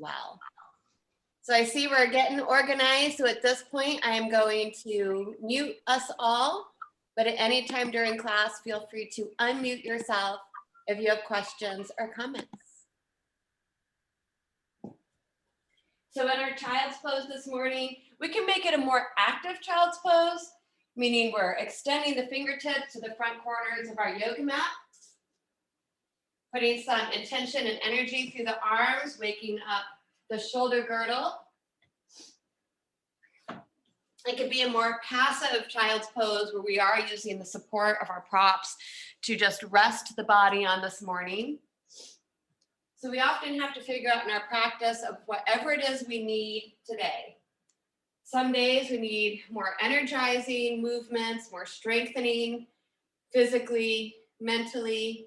well. So I see we're getting organized. So at this point, I am going to mute us all, but at any time during class, feel free to unmute yourself if you have questions or comments. So in our child's pose this morning, we can make it a more active child's pose, meaning we're extending the fingertips to the front corners of our yoga mat, putting some intention and energy through the arms, waking up the shoulder girdle. It could be a more passive child's pose where we are using the support of our props to just rest the body on this morning. So we often have to figure out in our practice of whatever it is we need today. Some days we need more energizing movements, more strengthening, physically, mentally.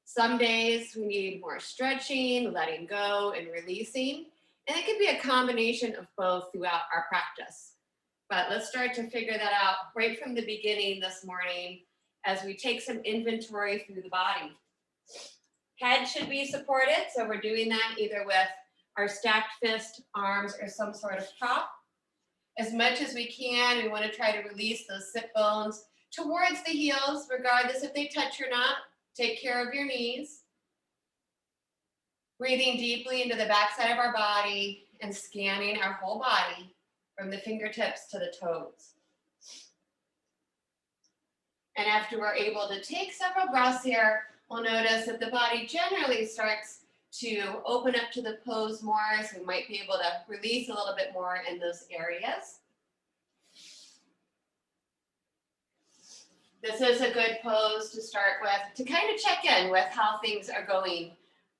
Some days we need more stretching, letting go, and releasing. And it could be a combination of both throughout our practice. But let's start to figure that out right from the beginning this morning as we take some inventory through the body. Head should be supported, so we're doing that either with our stacked fist, arms, or some sort of prop. As much as we can, we want to try to release those sit bones towards the heels, regardless if they touch or not. Take care of your knees. Breathing deeply into the backside of our body and scanning our whole body from the fingertips to the toes. And after we're able to take several breaths here, we'll notice that the body generally starts to open up to the pose more, so we might be able to release a little bit more in those areas. This is a good pose to start with, to kind of check in with how things are going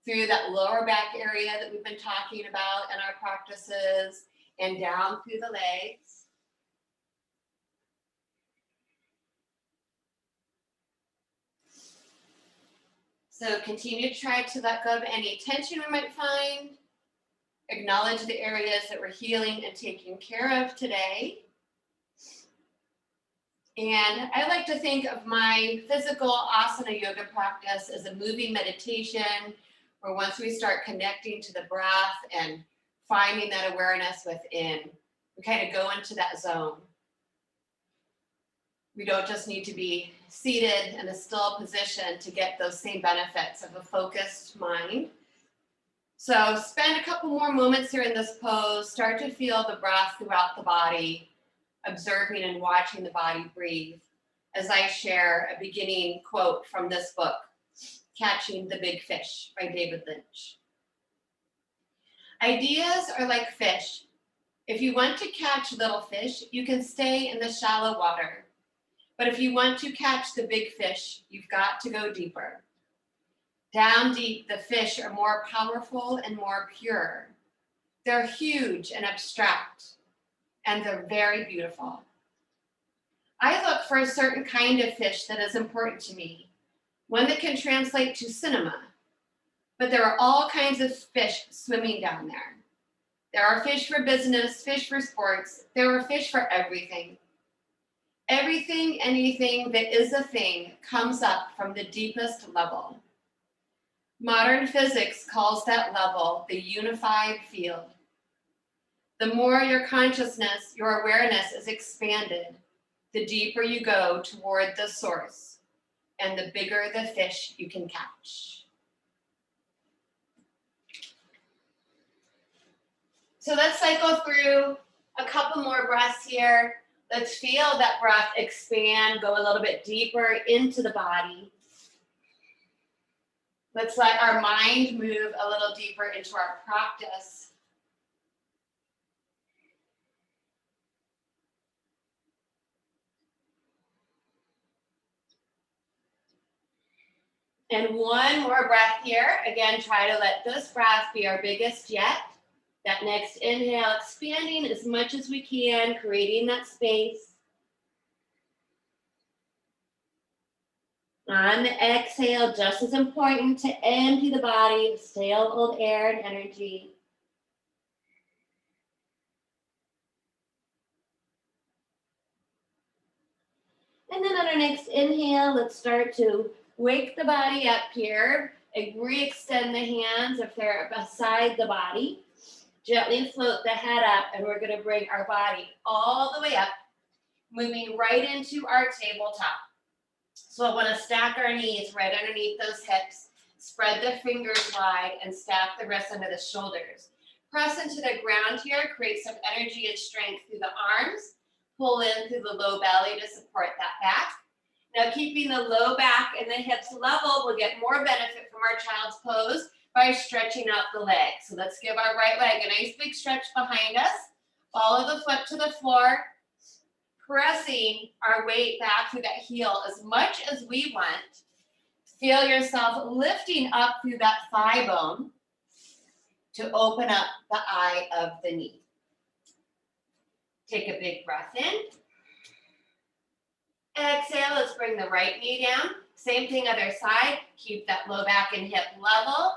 through that lower back area that we've been talking about in our practices and down through the legs. So continue to try to let go of any tension we might find. Acknowledge the areas that we're healing and taking care of today. And I like to think of my physical asana yoga practice as a moving meditation, where once we start connecting to the breath and finding that awareness within, we kind of go into that zone. We don't just need to be seated in a still position to get those same benefits of a focused mind. So spend a couple more moments here in this pose. Start to feel the breath throughout the body, observing and watching the body breathe, as I share a beginning quote from this book, Catching the Big Fish by David Lynch. Ideas are like fish. If you want to catch little fish, you can stay in the shallow water. But if you want to catch the big fish, you've got to go deeper. Down deep, the fish are more powerful and more pure. They're huge and abstract, and they're very beautiful. I look for a certain kind of fish that is important to me, one that can translate to cinema. But there are all kinds of fish swimming down there. There are fish for business, fish for sports. There are fish for everything. Everything, anything that is a thing comes up from the deepest level. Modern physics calls that level the unified field. The more your consciousness, your awareness is expanded, the deeper you go toward the source, and the bigger the fish you can catch. So let's cycle through a couple more breaths here. Let's feel that breath expand, go a little bit deeper into the body. Let's let our mind move a little deeper into our practice. And one more breath here. Again, try to let this breath be our biggest yet. That next inhale, expanding as much as we can, creating that space. On the exhale, just as important to empty the body of stale old air and energy. And then on our next inhale, let's start to wake the body up here and re-extend the hands if they're beside the body. Gently float the head up, and we're going to bring our body all the way up, moving right into our tabletop. So I want to stack our knees right underneath those hips, spread the fingers wide, and stack the wrists under the shoulders. Press into the ground here, create some energy and strength through the arms. Pull in through the low belly to support that back. Now keeping the low back and the hips level, we'll get more benefit from our child's pose by stretching out the legs. So let's give our right leg a nice big stretch behind us. Follow the foot to the floor, pressing our weight back through that heel as much as we want. Feel yourself lifting up through that thigh bone to open up the eye of the knee. Take a big breath in. Exhale, let's bring the right knee down. Same thing, other side. Keep that low back and hip level.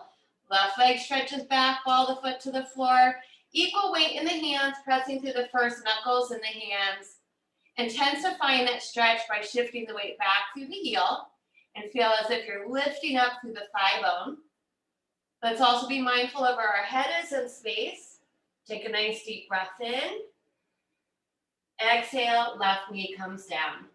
Left leg stretches back, ball the foot to the floor. Equal weight in the hands, pressing through the first knuckles in the hands. Intensifying that stretch by shifting the weight back through the heel and feel as if you're lifting up through the thigh bone. Let's also be mindful of where our head is in space. Take a nice deep breath in. Exhale, left knee comes down.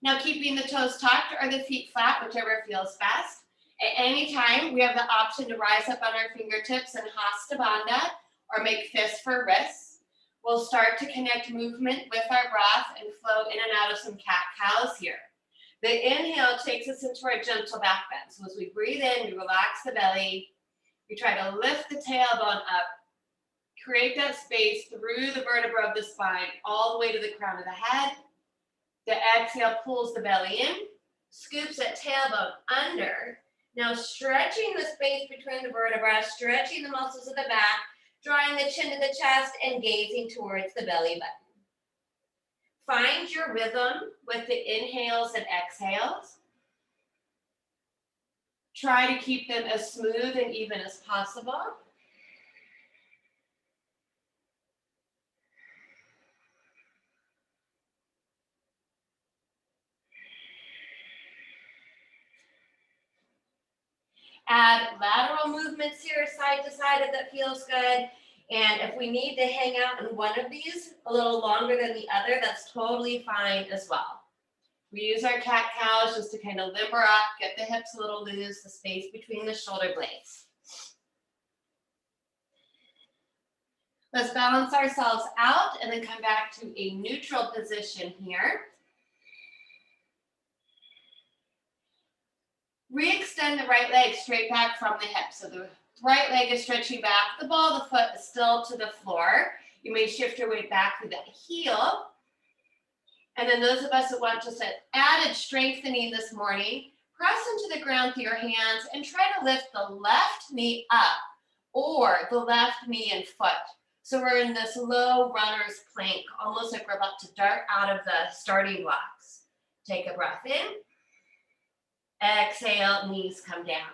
Now keeping the toes tucked or the feet flat, whichever feels best. At any time, we have the option to rise up on our fingertips in Hatha Bandha or make fists for wrists. We'll start to connect movement with our breath and flow in and out of some cat-cows here. The inhale takes us into our gentle back bend. So as we breathe in, we relax the belly. We try to lift the tailbone up. Create that space through the vertebra of the spine, all the way to the crown of the head. The exhale pulls the belly in, scoops that tailbone under. Now stretching the space between the vertebrae, stretching the muscles of the back, drawing the chin to the chest and gazing towards the belly button. Find your rhythm with the inhales and exhales. Try to keep them as smooth and even as possible. Add lateral movements here, side to side if that feels good. And if we need to hang out in one of these a little longer than the other, that's totally fine as well. We use our cat-cows just to kind of limber up, get the hips a little loose, the space between the shoulder blades. Let's balance ourselves out and then come back to a neutral position here. Re-extend the right leg straight back from the hip. So the right leg is stretching back. The ball of the foot is still to the floor. You may shift your weight back through that heel. And then those of us that want just an added strengthening this morning, press into the ground through your hands and try to lift the left knee up or the left knee and foot. So we're in this low runner's plank, almost like we're about to dart out of the starting blocks. Take a breath in. Exhale, knees come down.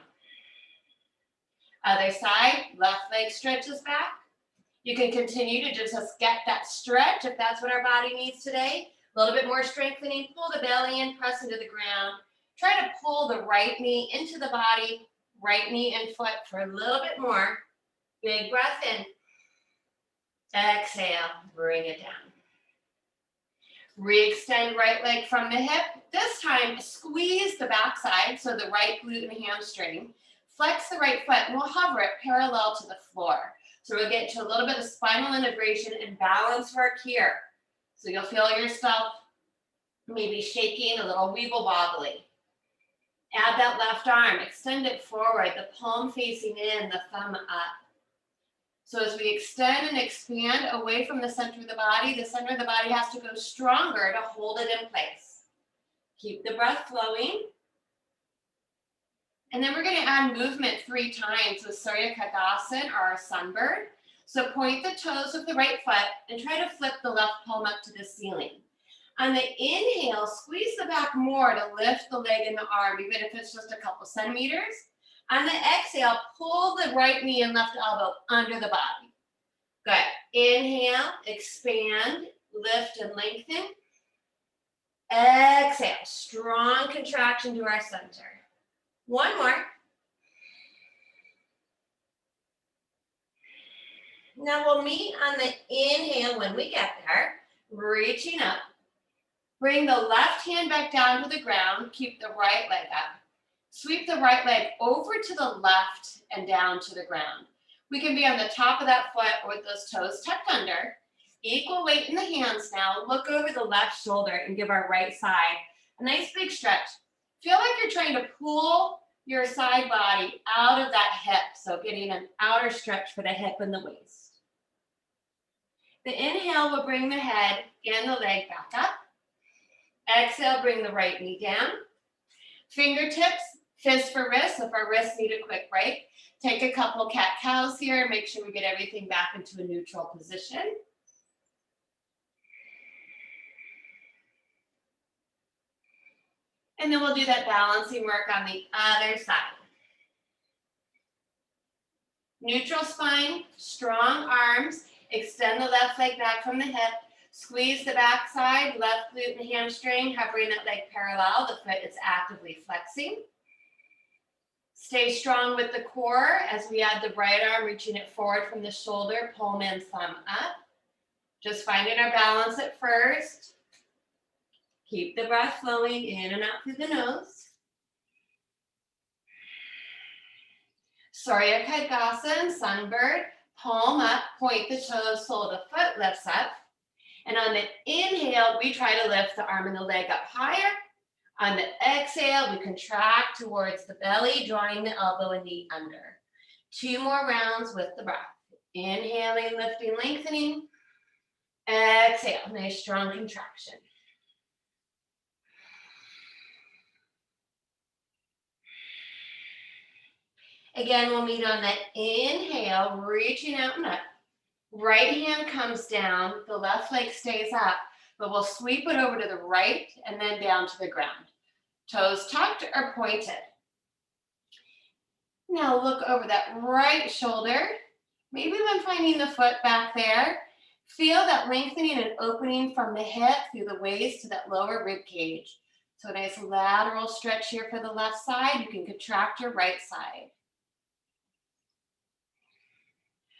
Other side, left leg stretches back. You can continue to just get that stretch if that's what our body needs today. A little bit more strengthening, pull the belly in, press into the ground. Try to pull the right knee into the body, right knee and foot for a little bit more. Big breath in. Exhale, bring it down. Re-extend right leg from the hip. This time, squeeze the backside, so the right glute and hamstring. Flex the right foot, and we'll hover it parallel to the floor. So we'll get to a little bit of spinal integration and balance work here. So you'll feel yourself maybe shaking, a little weeble wobbly. Add that left arm, extend it forward, the palm facing in, the thumb up. So as we extend and expand away from the center of the body has to go stronger to hold it in place. Keep the breath flowing. And then we're going to add movement 3 times with Surya Tadasana or our sunbird. So point the toes of the right foot and try to flip the left palm up to the ceiling. On the inhale, squeeze the back more to lift the leg and the arm, even if it's just a couple centimeters. On the exhale, pull the right knee and left elbow under the body. Good. Inhale, expand, lift and lengthen. Exhale, strong contraction to our center. One more. Now we'll meet on the inhale when we get there, reaching up. Bring the left hand back down to the ground, keep the right leg up. Sweep the right leg over to the left and down to the ground. We can be on the top of that foot or with those toes tucked under. Equal weight in the hands now. Look over the left shoulder and give our right side a nice big stretch. Feel like you're trying to pull your side body out of that hip. So getting an outer stretch for the hip and the waist. The inhale will bring the head and the leg back up. Exhale, bring the right knee down. Fingertips, fist for wrist. If our wrists need a quick break, take a couple cat-cows here. Make sure we get everything back into a neutral position. And then we'll do that balancing work on the other side. Neutral spine, strong arms. Extend the left leg back from the hip. Squeeze the back side, left glute and hamstring, hovering that leg parallel. The foot is actively flexing. Stay strong with the core as we add the right arm, reaching it forward from the shoulder, palm and thumb up. Just finding our balance at first. Keep the breath flowing in and out through the nose. Surya Kadgasana, sunbird, palm up, point the toes, sole of the foot lifts up. And on the inhale, we try to lift the arm and the leg up higher. On the exhale, we contract towards the belly, drawing the elbow and knee under. 2 more rounds with the breath. Inhaling, lifting, lengthening. Exhale, nice strong contraction. Again, we'll meet on that inhale, reaching out and up. Right hand comes down, the left leg stays up, but we'll sweep it over to the right and then down to the ground. Toes tucked or pointed. Now look over that right shoulder. Maybe when finding the foot back there, feel that lengthening and opening from the hip through the waist to that lower rib cage. So a nice lateral stretch here for the left side. You can contract your right side.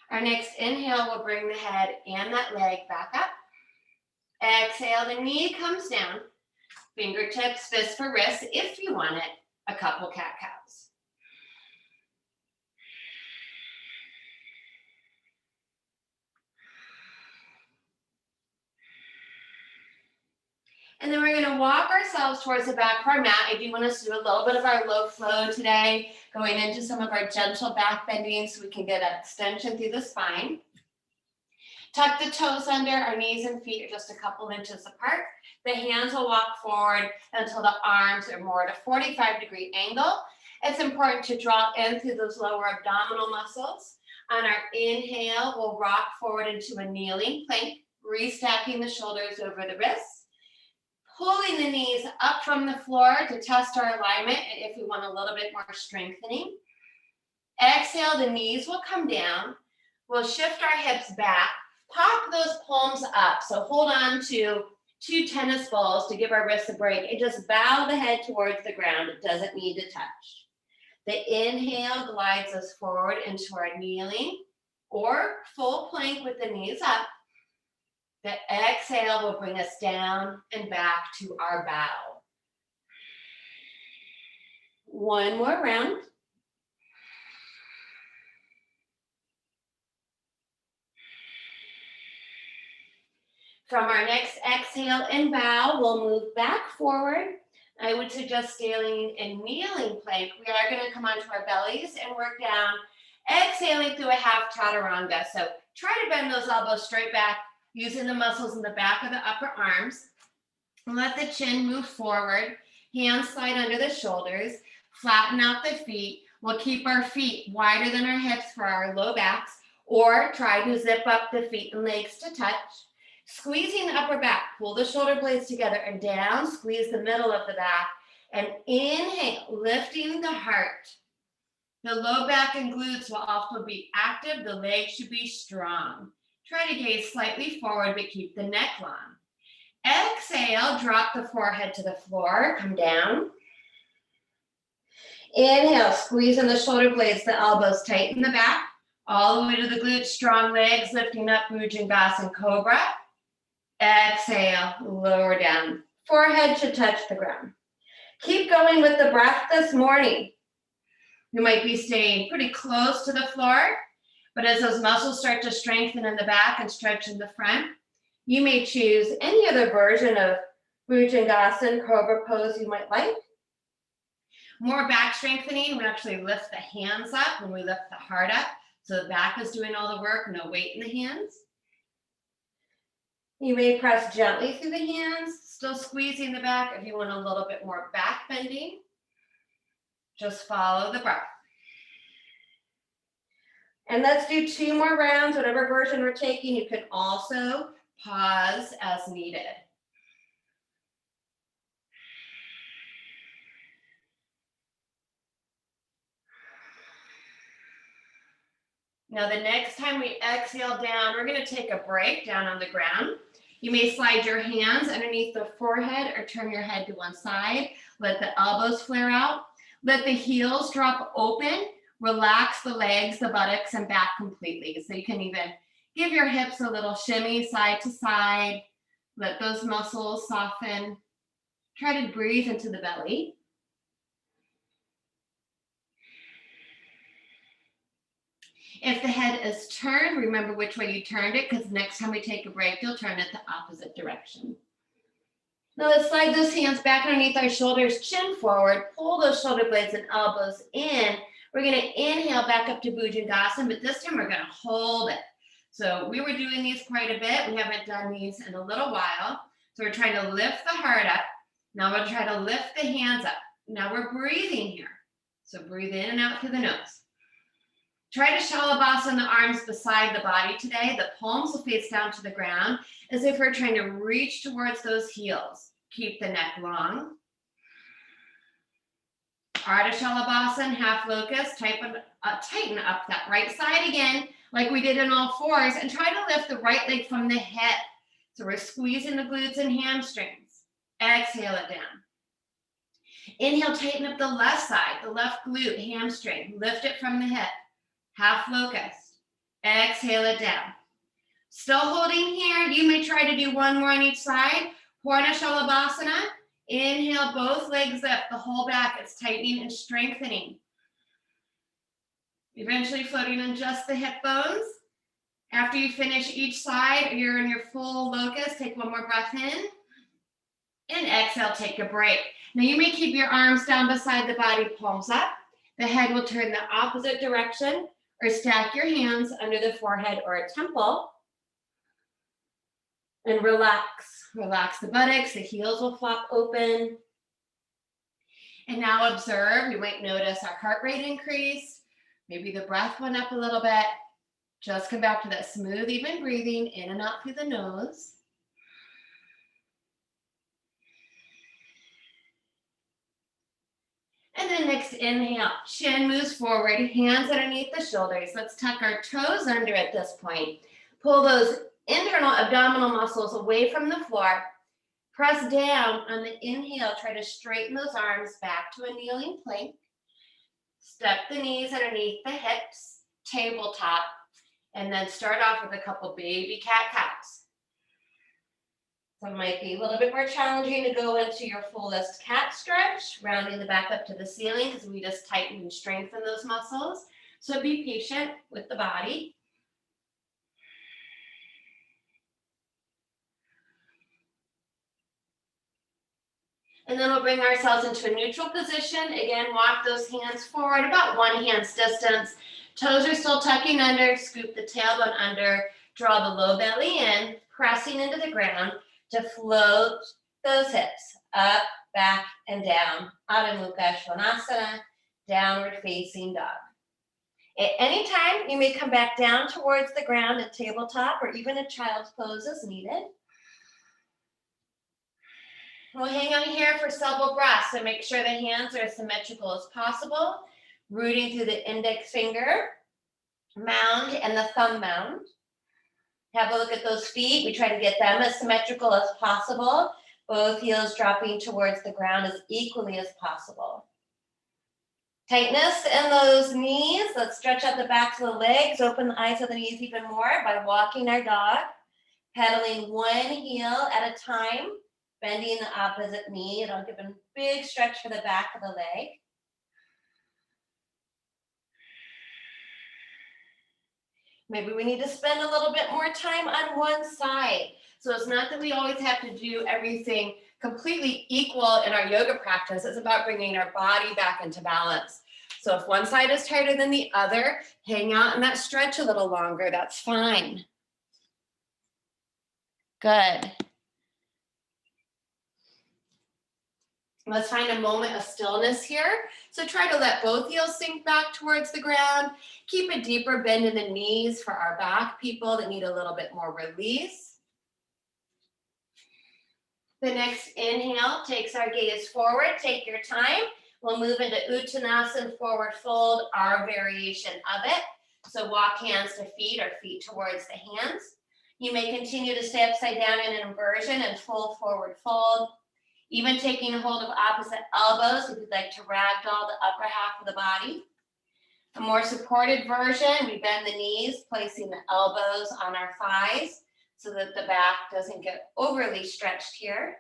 Our next inhale will bring the head and that leg back up. Exhale, the knee comes down. Fingertips, fist for wrist, if you want it, a couple cat-cows. And then we're going to walk ourselves towards the back of our mat. I do want us to do a little bit of our low flow today, going into some of our gentle back bending so we can get an extension through the spine. Tuck the toes under, our knees and feet are just a couple inches apart. The hands will walk forward until the arms are more at a 45-degree angle. It's important to draw in through those lower abdominal muscles. On our inhale, we'll rock forward into a kneeling plank, restacking the shoulders over the wrists. Pulling the knees up from the floor to test our alignment if we want a little bit more strengthening. Exhale, the knees will come down. We'll shift our hips back, pop those palms up. So hold on to 2 tennis balls to give our wrists a break and just bow the head towards the ground. It doesn't need to touch. The inhale glides us forward into our kneeling or full plank with the knees up. The exhale will bring us down and back to our bow. 1 more round. From our next exhale and bow, we'll move back forward. I would suggest staying in kneeling plank. We are going to come onto our bellies and work down, exhaling through a half chaturanga. So try to bend those elbows straight back, using the muscles in the back of the upper arms. Let the chin move forward. Hands slide under the shoulders. Flatten out the feet. We'll keep our feet wider than our hips for our low backs, or try to zip up the feet and legs to touch. Squeezing the upper back. Pull the shoulder blades together and down. Squeeze the middle of the back. And inhale, lifting the heart. The low back and glutes will also be active. The legs should be strong. Try to gaze slightly forward, but keep the neck long. Exhale, drop the forehead to the floor, come down. Inhale, squeeze in the shoulder blades, the elbows tighten the back. All the way to the glutes, strong legs, lifting up, Bhujangasana Cobra. Exhale, lower down. Forehead should touch the ground. Keep going with the breath this morning. You might be staying pretty close to the floor, but as those muscles start to strengthen in the back and stretch in the front, you may choose any other version of Bhujangasana Cobra pose you might like. More back strengthening, we actually lift the hands up when we lift the heart up. So the back is doing all the work, no weight in the hands. You may press gently through the hands, still squeezing the back. If you want a little bit more back bending, just follow the breath. And let's do 2 more rounds, whatever version we're taking. You can also pause as needed. Now the next time we exhale down, we're going to take a break down on the ground. You may slide your hands underneath the forehead or turn your head to one side. Let the elbows flare out. Let the heels drop open. Relax the legs, the buttocks, and back completely. So you can even give your hips a little shimmy side to side. Let those muscles soften. Try to breathe into the belly. If the head is turned, remember which way you turned it, because next time we take a break, you'll turn it the opposite direction. Now let's slide those hands back underneath our shoulders, chin forward, pull those shoulder blades and elbows in. We're going to inhale back up to Bhujangasana, but this time we're going to hold it. So we were doing these quite a bit. We haven't done these in a little while. So we're trying to lift the heart up. Now we'll try to lift the hands up. Now we're breathing here. So breathe in and out through the nose. Try to Shalabhasana the arms beside the body today. The palms will face down to the ground as if we're trying to reach towards those heels. Keep the neck long. Ardha Shalabhasana, half locust. Tighten up that right side again, like we did in all fours, and try to lift the right leg from the hip. So we're squeezing the glutes and hamstrings. Exhale it down. Inhale, tighten up the left side, the left glute, hamstring. Lift it from the hip. Half locust. Exhale it down. Still holding here. You may try to do 1 more on each side. Purna Shalabhasana. Inhale, both legs up, the whole back. It's tightening and strengthening. Eventually floating in just the hip bones. After you finish each side, you're in your full locust. Take 1 more breath in. And exhale, take a break. Now you may keep your arms down beside the body, palms up. The head will turn the opposite direction, or stack your hands under the forehead or a temple. And relax. Relax the buttocks, the heels will flop open. And now observe, you might notice our heart rate increased. Maybe the breath went up a little bit. Just come back to that smooth, even breathing in and out through the nose. And then next inhale, chin moves forward, hands underneath the shoulders. Let's tuck our toes under at this point. Pull those internal abdominal muscles away from the floor. Press down on the inhale. Try to straighten those arms back to a kneeling plank. Step the knees underneath the hips, tabletop, and then start off with a couple baby cat-cows. So it might be a little bit more challenging to go into your fullest cat stretch, rounding the back up to the ceiling because we just tighten and strengthen those muscles. So be patient with the body. And then we'll bring ourselves into a neutral position. Again, walk those hands forward about 1 hand's distance. Toes are still tucking under, scoop the tailbone under, draw the low belly in, pressing into the ground to float those hips up, back, and down. Adho Mukha Svanasana, downward facing dog. At any time, you may come back down towards the ground at tabletop or even a child's pose as needed. We'll hang on here for several breaths, so make sure the hands are as symmetrical as possible, rooting through the index finger mound and the thumb mound. Have a look at those feet. We try to get them as symmetrical as possible. Both heels dropping towards the ground as equally as possible. Tightness in those knees. Let's stretch out the backs of the legs, open the eyes of the knees even more by walking our dog, pedaling one heel at a time, bending the opposite knee. It'll give a big stretch for the back of the leg. Maybe we need to spend a little bit more time on one side. So it's not that we always have to do everything completely equal in our yoga practice. It's about bringing our body back into balance. So if one side is tighter than the other, hang out in that stretch a little longer. That's fine. Good. Let's find a moment of stillness here. So try to let both heels sink back towards the ground. Keep a deeper bend in the knees for our back people that need a little bit more release. The next inhale takes our gaze forward. Take your time. We'll move into Uttanasana, forward fold, our variation of it. So walk hands to feet or feet towards the hands. You may continue to stay upside down in an inversion and full forward fold. Even taking a hold of opposite elbows if you'd like to ragdoll the upper half of the body. A more supported version, we bend the knees, placing the elbows on our thighs so that the back doesn't get overly stretched here.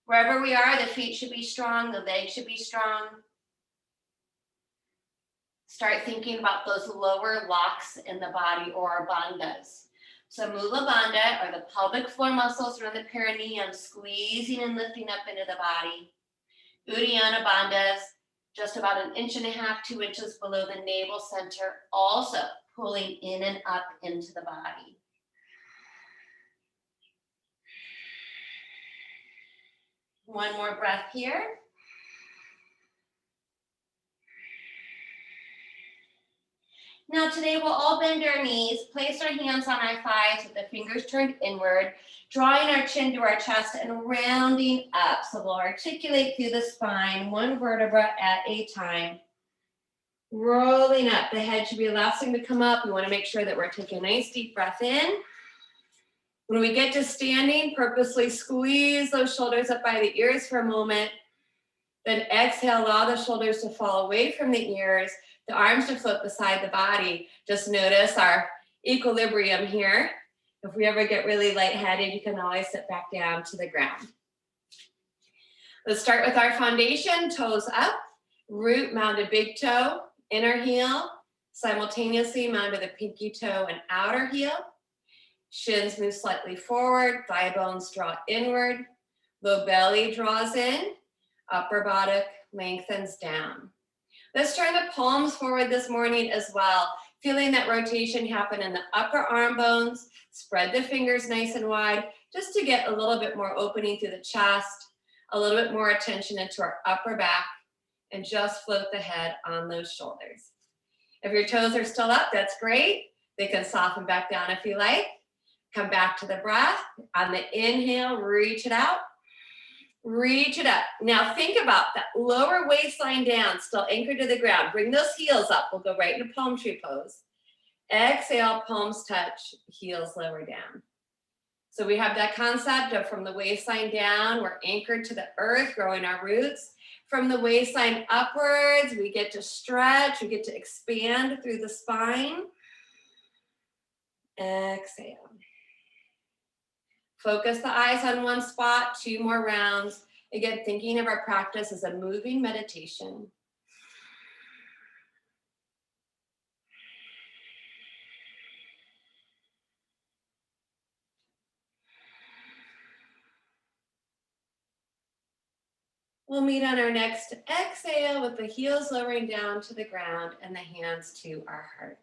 Wherever we are, the feet should be strong, the legs should be strong. Start thinking about those lower locks in the body or bandhas. So Mula Bandha are the pelvic floor muscles around the perineum, squeezing and lifting up into the body. Uddiyana Bandhas, just about 1.5 inches, 2 inches below the navel center, also pulling in and up into the body. One more breath here. Now today we'll all bend our knees, place our hands on our thighs with the fingers turned inward, drawing our chin to our chest and rounding up. So we'll articulate through the spine, one vertebra at a time. Rolling up, the head should be the last thing to come up. We want to make sure that we're taking a nice deep breath in. When we get to standing, purposely squeeze those shoulders up by the ears for a moment. Then exhale, allow the shoulders to fall away from the ears, the arms to float beside the body. Just notice our equilibrium here. If we ever get really lightheaded, you can always sit back down to the ground. Let's start with our foundation, toes up, root, mounted big toe, inner heel, simultaneously mounted the pinky toe and outer heel. Shins move slightly forward, thigh bones draw inward, low belly draws in, upper buttock lengthens down. Let's turn the palms forward this morning as well, feeling that rotation happen in the upper arm bones. Spread the fingers nice and wide, just to get a little bit more opening through the chest, a little bit more attention into our upper back, and just float the head on those shoulders. If your toes are still up, that's great. They can soften back down if you like. Come back to the breath. On the inhale, reach it out. Reach it up. Now think about that lower waistline down, still anchored to the ground. Bring those heels up. We'll go right into palm tree pose. Exhale, palms touch, heels lower down. So we have that concept of from the waistline down, we're anchored to the earth, growing our roots. From the waistline upwards, we get to stretch, we get to expand through the spine. Exhale. Focus the eyes on one spot, 2 more rounds. Again, thinking of our practice as a moving meditation. We'll meet on our next exhale with the heels lowering down to the ground and the hands to our heart.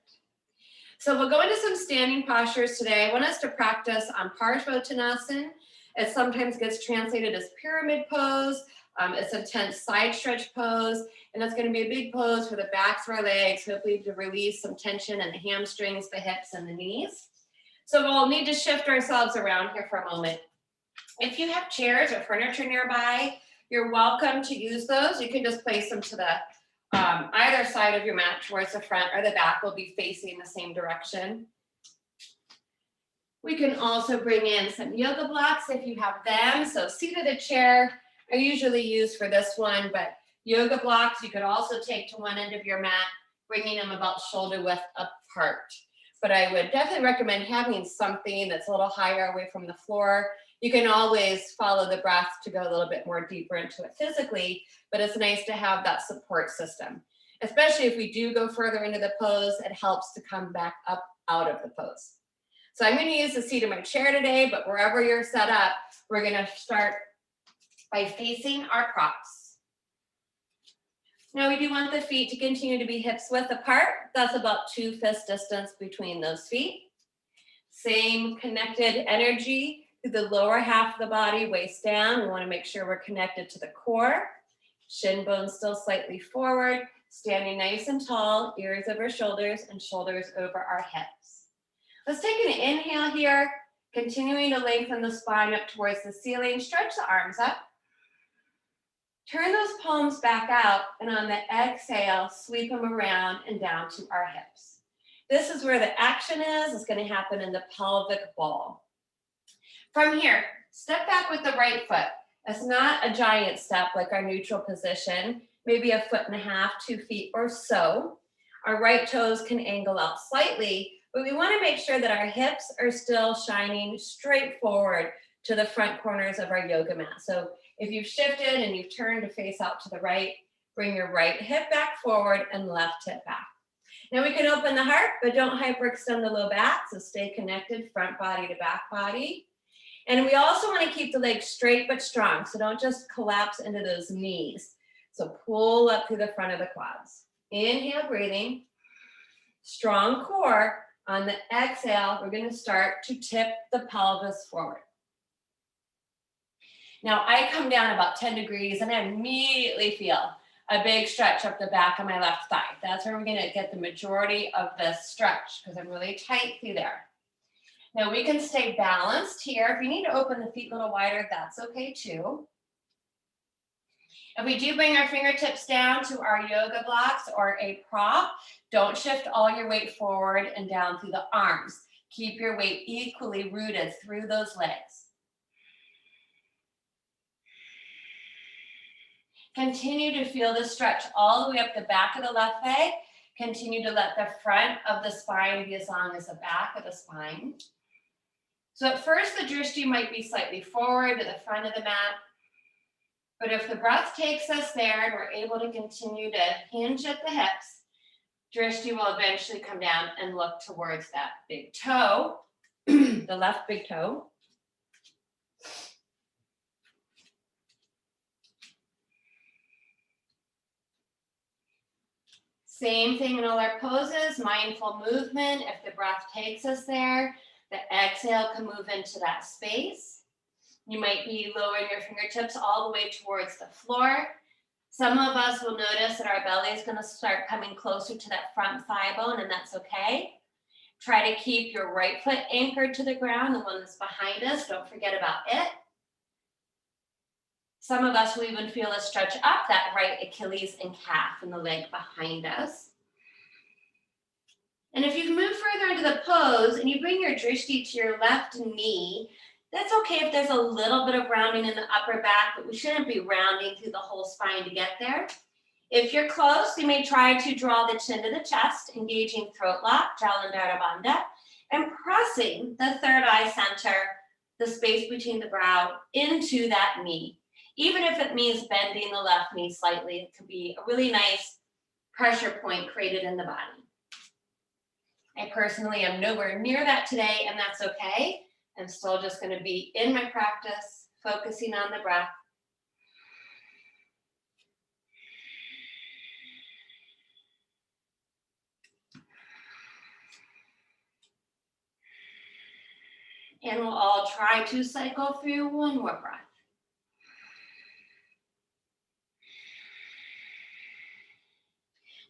So we'll go into some standing postures today. I want us to practice on Parsvottanasana. It sometimes gets translated as pyramid pose. It's a tense side stretch pose, and it's going to be a big pose for the backs of our legs, hopefully to release some tension in the hamstrings, the hips, and the knees. So we'll need to shift ourselves around here for a moment. If you have chairs or furniture nearby, you're welcome to use those. You can just place them to the either side of your mat towards the front, or the back will be facing the same direction. We can also bring in some yoga blocks if you have them. So seat of the chair are usually used for this one, but Yoga blocks you could also take to one end of your mat, bringing them about shoulder width apart. But I would definitely recommend having something that's a little higher away from the floor. You can always follow the breath to go a little bit more deeper into it physically, but it's nice to have that support system. Especially if we do go further into the pose, it helps to come back up out of the pose. So I'm going to use the seat of my chair today, but wherever you're set up, we're going to start by facing our props. Now we do want the feet to continue to be hips width apart. That's about 2 fist distance between those feet. Same connected energy through the lower half of the body, waist down. We want to make sure we're connected to the core. Shin bones still slightly forward, standing nice and tall, ears over shoulders and shoulders over our hips. Let's take an inhale here, continuing to lengthen the spine up towards the ceiling. Stretch the arms up. Turn those palms back out, and on the exhale, sweep them around and down to our hips. This is where the action is. It's going to happen in the pelvic ball. From here, step back with the right foot. It's not a giant step like our neutral position, maybe 1.5 feet, 2 feet or so. Our right toes can angle out slightly, but we want to make sure that our hips are still shining straight forward to the front corners of our yoga mat. So if you've shifted and you've turned to face out to the right, bring your right hip back forward and left hip back. Now we can open the heart, but don't hyperextend the low back, so stay connected front body to back body. And we also want to keep the legs straight but strong, so don't just collapse into those knees. So pull up through the front of the quads. Inhale, breathing. Strong core. On the exhale, we're going to start to tip the pelvis forward. Now I come down about 10 degrees and I immediately feel a big stretch up the back of my left thigh. That's where we're going to get the majority of this stretch because I'm really tight through there. Now we can stay balanced here. If you need to open the feet a little wider, that's okay too. If we do bring our fingertips down to our yoga blocks or a prop, don't shift all your weight forward and down through the arms. Keep your weight equally rooted through those legs. Continue to feel the stretch all the way up the back of the left leg. Continue to let the front of the spine be as long as the back of the spine. So at first the drishti might be slightly forward to the front of the mat. But if the breath takes us there and we're able to continue to hinge at the hips, drishti will eventually come down and look towards that big toe, the left big toe. Same thing in all our poses, mindful movement. If the breath takes us there, the exhale can move into that space. You might be lowering your fingertips all the way towards the floor. Some of us will notice that our belly is going to start coming closer to that front thigh bone, and that's okay. Try to keep your right foot anchored to the ground, the one that's behind us. Don't forget about it. Some of us will even feel a stretch up that right Achilles and calf and the leg behind us. And if you've moved further into the pose and you bring your drishti to your left knee, that's okay if there's a little bit of rounding in the upper back, but we shouldn't be rounding through the whole spine to get there. If you're close, you may try to draw the chin to the chest, engaging throat lock, Jalandhara Bandha, and pressing the third eye center, the space between the brow, into that knee. Even if it means bending the left knee slightly, it can be a really nice pressure point created in the body. I personally am nowhere near that today, and that's okay. I'm still just going to be in my practice, focusing on the breath. And we'll all try to cycle through one more breath.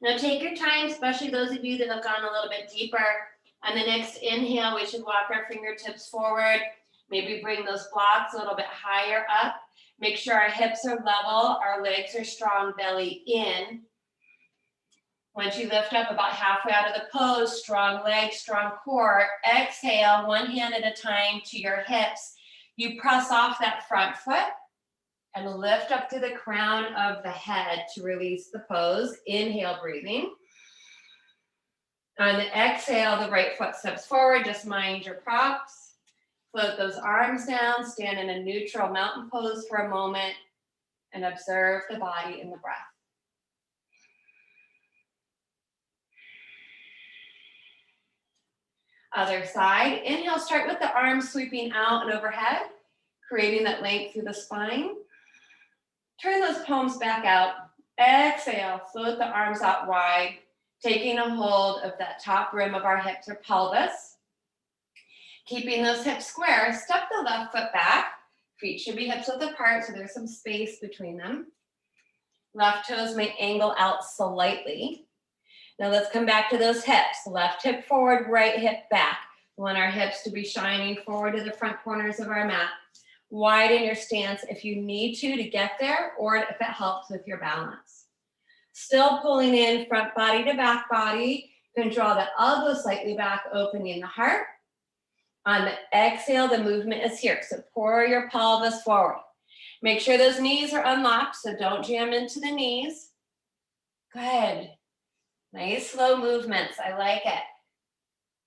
Now take your time, especially those of you that have gone a little bit deeper. On the next inhale, we should walk our fingertips forward. Maybe bring those blocks a little bit higher up. Make sure our hips are level, our legs are strong, belly in. Once you lift up about halfway out of the pose, strong legs, strong core, exhale, one hand at a time to your hips. You press off that front foot And lift up to the crown of the head to release the pose. Inhale, breathing. On the exhale, the right foot steps forward. Just mind your props. Float those arms down. Stand in a neutral mountain pose for a moment and observe the body and the breath. Other side. Inhale, start with the arms sweeping out and overhead, creating that length through the spine. Turn those palms back out. Exhale, float the arms out wide, taking a hold of that top rim of our hips or pelvis. Keeping those hips square, step the left foot back. Feet should be hips width apart, so there's some space between them. Left toes may angle out slightly. Now let's come back to those hips. Left hip forward, right hip back. We want our hips to be shining forward to the front corners of our mat. Widen your stance if you need to get there, or if it helps with your balance. Still pulling in front body to back body. You can draw the elbow slightly back, opening the heart. On the exhale, the movement is here. So pour your pelvis forward. Make sure those knees are unlocked, so don't jam into the knees. Good. Nice slow movements. I like it.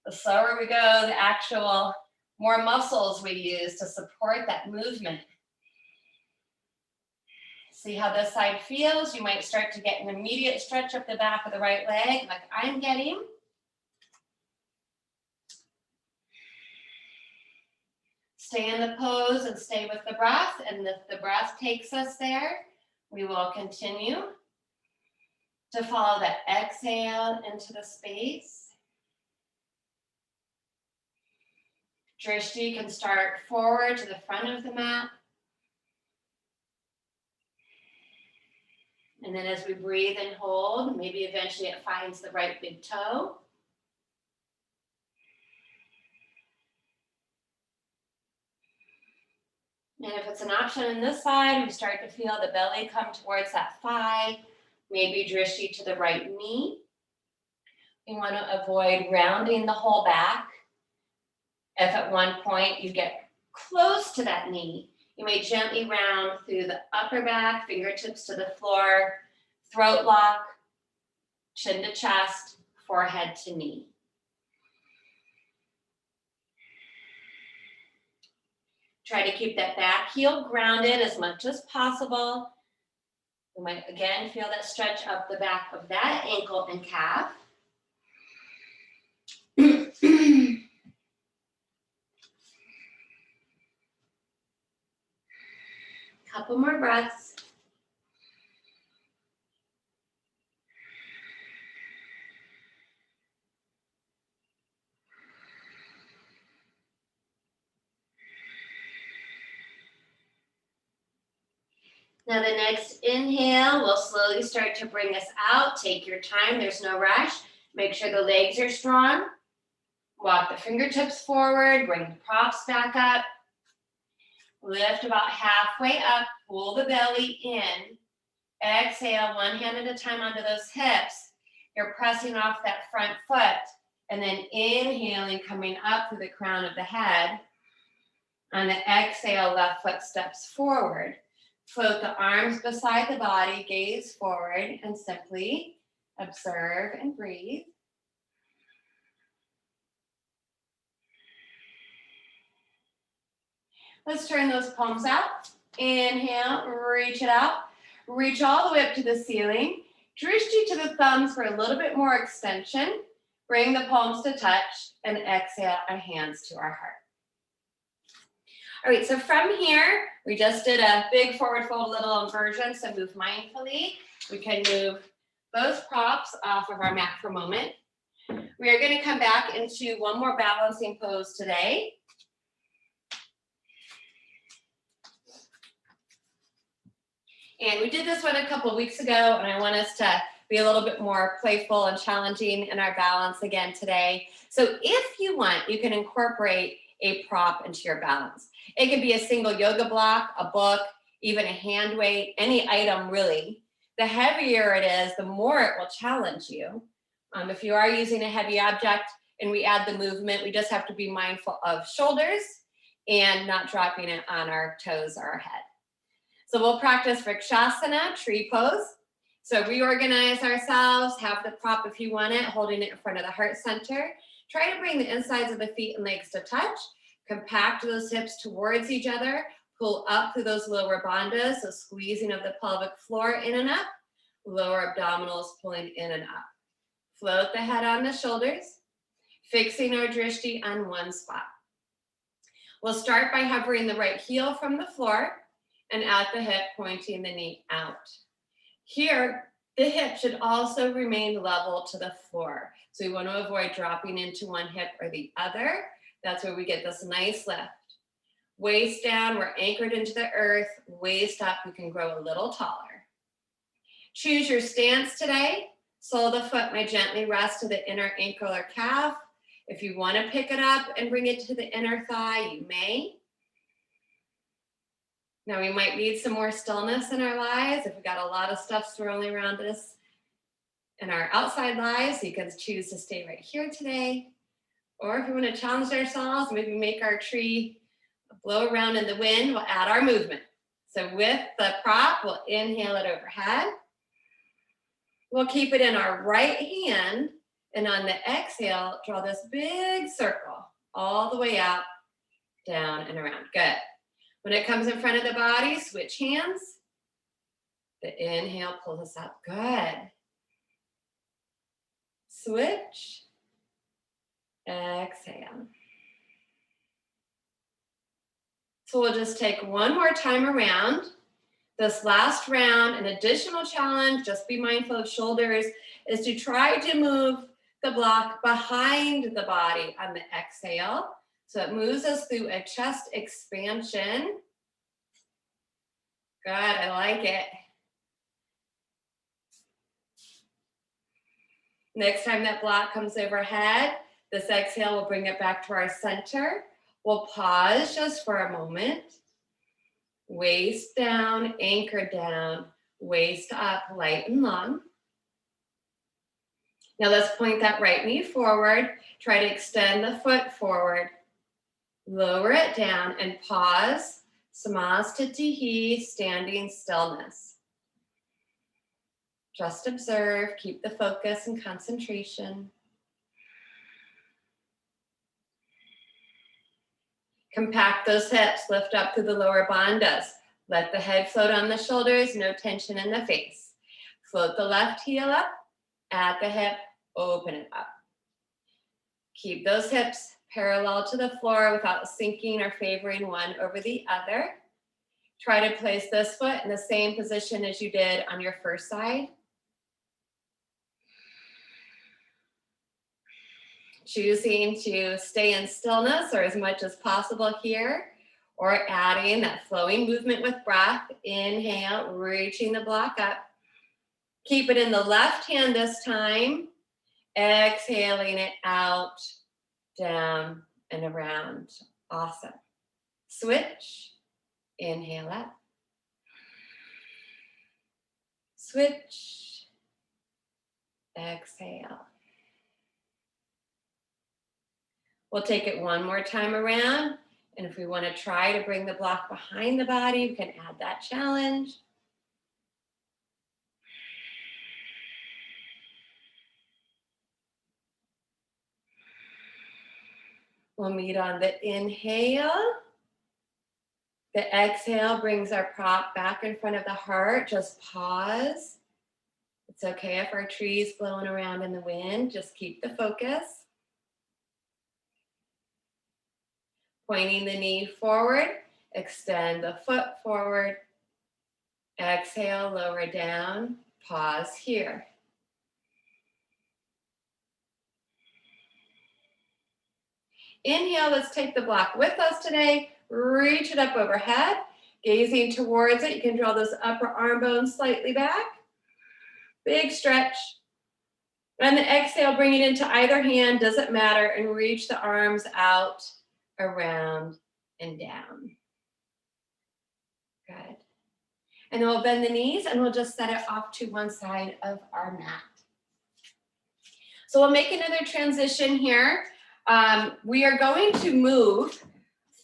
The slower we go, the actual more muscles we use to support that movement. See how this side feels. You might start to get an immediate stretch up the back of the right leg, like I'm getting. Stay in the pose and stay with the breath. And if the breath takes us there, we will continue to follow that exhale into the space. Drishti can start forward to the front of the mat. And then as we breathe and hold, maybe eventually it finds the right big toe. And if it's an option on this side, we start to feel the belly come towards that thigh, maybe drishti to the right knee. We want to avoid rounding the whole back. If at one point you get close to that knee, you may gently round through the upper back, fingertips to the floor, throat lock, chin to chest, forehead to knee. Try to keep that back heel grounded as much as possible. You might again feel that stretch up the back of that ankle and calf. Couple more breaths. Now the next inhale will slowly start to bring us out. Take your time, there's no rush. Make sure the legs are strong. Walk the fingertips forward, bring the props back up. Lift about halfway up, pull the belly in. Exhale, one hand at a time onto those hips. You're pressing off that front foot and then inhaling, coming up through the crown of the head. On the exhale, left foot steps forward. Float the arms beside the body, gaze forward, and simply observe and breathe. Let's turn those palms out. Inhale, reach it out. Reach all the way up to the ceiling. Drishti to the thumbs for a little bit more extension. Bring the palms to touch and exhale our hands to our heart. All right, so from here, we just did a big forward fold, little inversion, so move mindfully. We can move both props off of our mat for a moment. We are going to come back into one more balancing pose today. And we did this one a couple of weeks ago, and I want us to be a little bit more playful and challenging in our balance again today. So if you want, you can incorporate a prop into your balance. It could be a single yoga block, a book, even a hand weight, any item really. The heavier it is, the more it will challenge you. If you are using a heavy object and we add the movement, we just have to be mindful of shoulders and not dropping it on our toes or our head. So we'll practice Rakshasana, tree pose. So reorganize ourselves, have the prop if you want it, holding it in front of the heart center. Try to bring the insides of the feet and legs to touch. Compact those hips towards each other. Pull up through those lower bandhas, so squeezing of the pelvic floor in and up. Lower abdominals pulling in and up. Float the head on the shoulders, fixing our drishti on one spot. We'll start by hovering the right heel from the floor and at the hip, pointing the knee out. Here, the hip should also remain level to the floor. So we want to avoid dropping into one hip or the other. That's where we get this nice lift. Waist down, we're anchored into the earth. Waist up, you can grow a little taller. Choose your stance today. Sole of the foot may gently rest to the inner ankle or calf. If you want to pick it up and bring it to the inner thigh, you may. Now we might need some more stillness in our lives. If we've got a lot of stuff swirling around us in our outside lives, you can choose to stay right here today. Or if we want to challenge ourselves, maybe make our tree blow around in the wind, we'll add our movement. So with the prop, we'll inhale it overhead. We'll keep it in our right hand, and on the exhale, draw this big circle all the way up, down, and around. Good. When it comes in front of the body, switch hands. The inhale pulls us up. Good. Switch. Exhale. So we'll just take one more time around. This last round, an additional challenge, just be mindful of shoulders, is to try to move the block behind the body on the exhale. So it moves us through a chest expansion. Good, I like it. Next time that block comes overhead, this exhale will bring it back to our center. We'll pause just for a moment. Waist down, anchor down, waist up, light and long. Now let's point that right knee forward. Try to extend the foot forward. Lower it down and pause. Samastitihi, standing stillness. Just observe, keep the focus and concentration. Compact those hips, lift up through the lower bandhas. Let the head float on the shoulders, no tension in the face. Float the left heel up, at the hip, open it up. Keep those hips parallel to the floor without sinking or favoring one over the other. Try to place this foot in the same position as you did on your first side. Choosing to stay in stillness or as much as possible here, or adding that flowing movement with breath. Inhale, reaching the block up. Keep it in the left hand this time. Exhaling it out, down, and around. Awesome. Switch. Inhale up. Switch. Exhale. We'll take it one more time around. And if we want to try to bring the block behind the body, we can add that challenge. We'll meet on the inhale. The exhale brings our prop back in front of the heart. Just pause. It's okay if our tree's blowing around in the wind. Just keep the focus. Pointing the knee forward. Extend the foot forward. Exhale, lower down. Pause here. Inhale, let's take the block with us today. Reach it up overhead. Gazing towards it, you can draw those upper arm bones slightly back. Big stretch. And the exhale, bring it into either hand, doesn't matter, and reach the arms out, around, and down. Good. And then we'll bend the knees and we'll just set it off to one side of our mat. So we'll make another transition here. We are going to move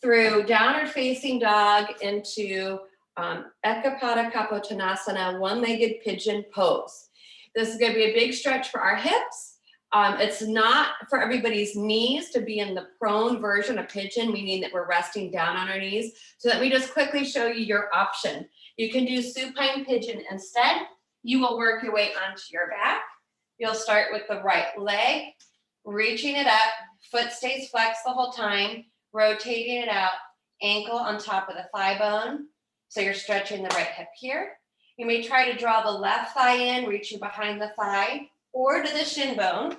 through downward facing dog into Ekapada Uttanasana, one-legged pigeon pose. This is gonna be a big stretch for our hips. It's not for everybody's knees to be in the prone version of pigeon, meaning that we're resting down on our knees. So let me just quickly show you your option. You can do supine pigeon instead. You will work your way onto your back. You'll start with the right leg, reaching it up, foot stays flexed the whole time, rotating it out, ankle on top of the thigh bone. So you're stretching the right hip here. You may try to draw the left thigh in, reaching behind the thigh or to the shin bone.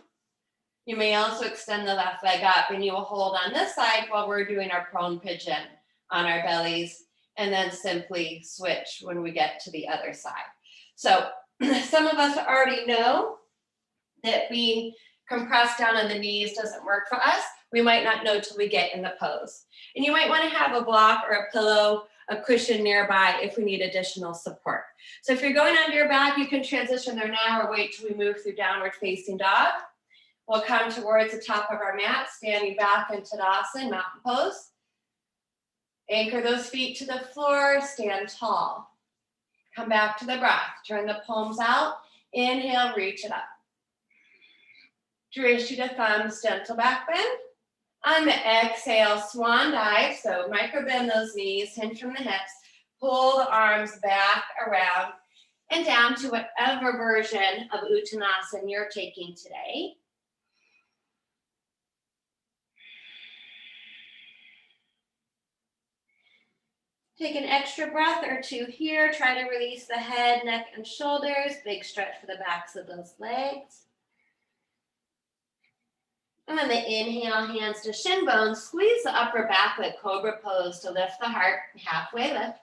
You may also extend the left leg up and you will hold on this side while we're doing our prone pigeon on our bellies, and then simply switch when we get to the other side. So some of us already know that being compressed down on the knees doesn't work for us. We might not know till we get in the pose. And you might want to have a block or a pillow, a cushion nearby if we need additional support. So if you're going onto your back, you can transition there now or wait till we move through downward facing dog. We'll come towards the top of our mat, standing back in Tadasana, mountain pose. Anchor those feet to the floor, stand tall. Come back to the breath, turn the palms out, inhale, reach it up. Drishti to thumb, gentle back bend. On the exhale, swan dive, so micro bend those knees, hinge from the hips, pull the arms back around and down to whatever version of Uttanasana you're taking today. Take an extra breath or two here. Try to release the head, neck, and shoulders. Big stretch for the backs of those legs. And then the inhale, hands to shin bones. Squeeze the upper back leg, cobra pose to lift the heart, halfway lift.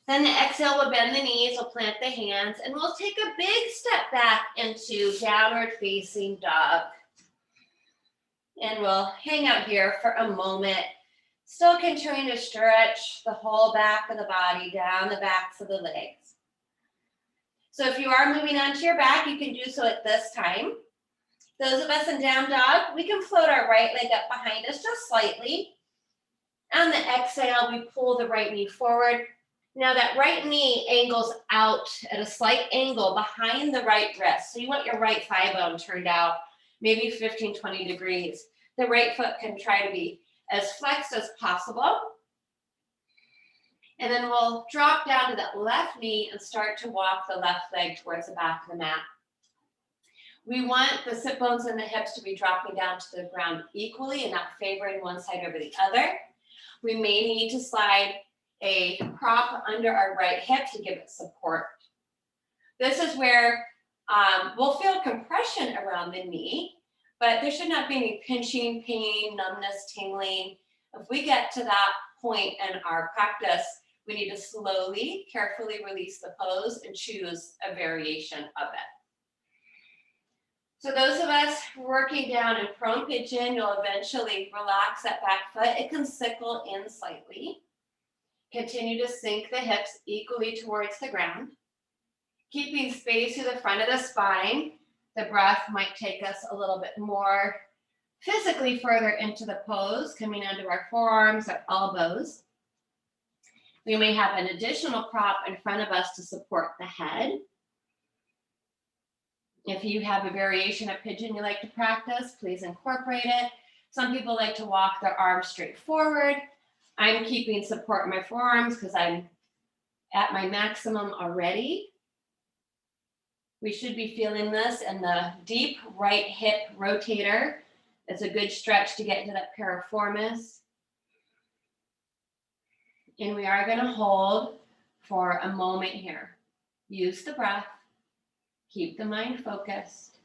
Then the exhale, we'll bend the knees, we'll plant the hands, and we'll take a big step back into downward facing dog. And we'll hang out here for a moment. Still continuing to stretch the whole back of the body, down the backs of the legs. So if you are moving onto your back, you can do so at this time. Those of us in down dog, we can float our right leg up behind us just slightly. On the exhale, we pull the right knee forward. Now that right knee angles out at a slight angle behind the right wrist. So you want your right thigh bone turned out, maybe 15, 20 degrees. The right foot can try to be as flexed as possible. And then we'll drop down to that left knee and start to walk the left leg towards the back of the mat. We want the sit bones and the hips to be dropping down to the ground equally and not favoring one side over the other. We may need to slide a prop under our right hip to give it support. This is where we'll feel compression around the knee, but there should not be any pinching, pain, numbness, tingling. If we get to that point in our practice, we need to slowly, carefully release the pose and choose a variation of it. So those of us working down in prone pigeon, you'll eventually relax that back foot. It can sickle in slightly. Continue to sink the hips equally towards the ground. Keeping space through the front of the spine. The breath might take us a little bit more physically further into the pose, coming onto our forearms, our elbows. We may have an additional prop in front of us to support the head. If you have a variation of pigeon you like to practice, please incorporate it. Some people like to walk their arms straight forward. I'm keeping support in my forearms because I'm at my maximum already. We should be feeling this in the deep right hip rotator. It's a good stretch to get into that piriformis. And we are going to hold for a moment here. Use the breath. Keep the mind focused.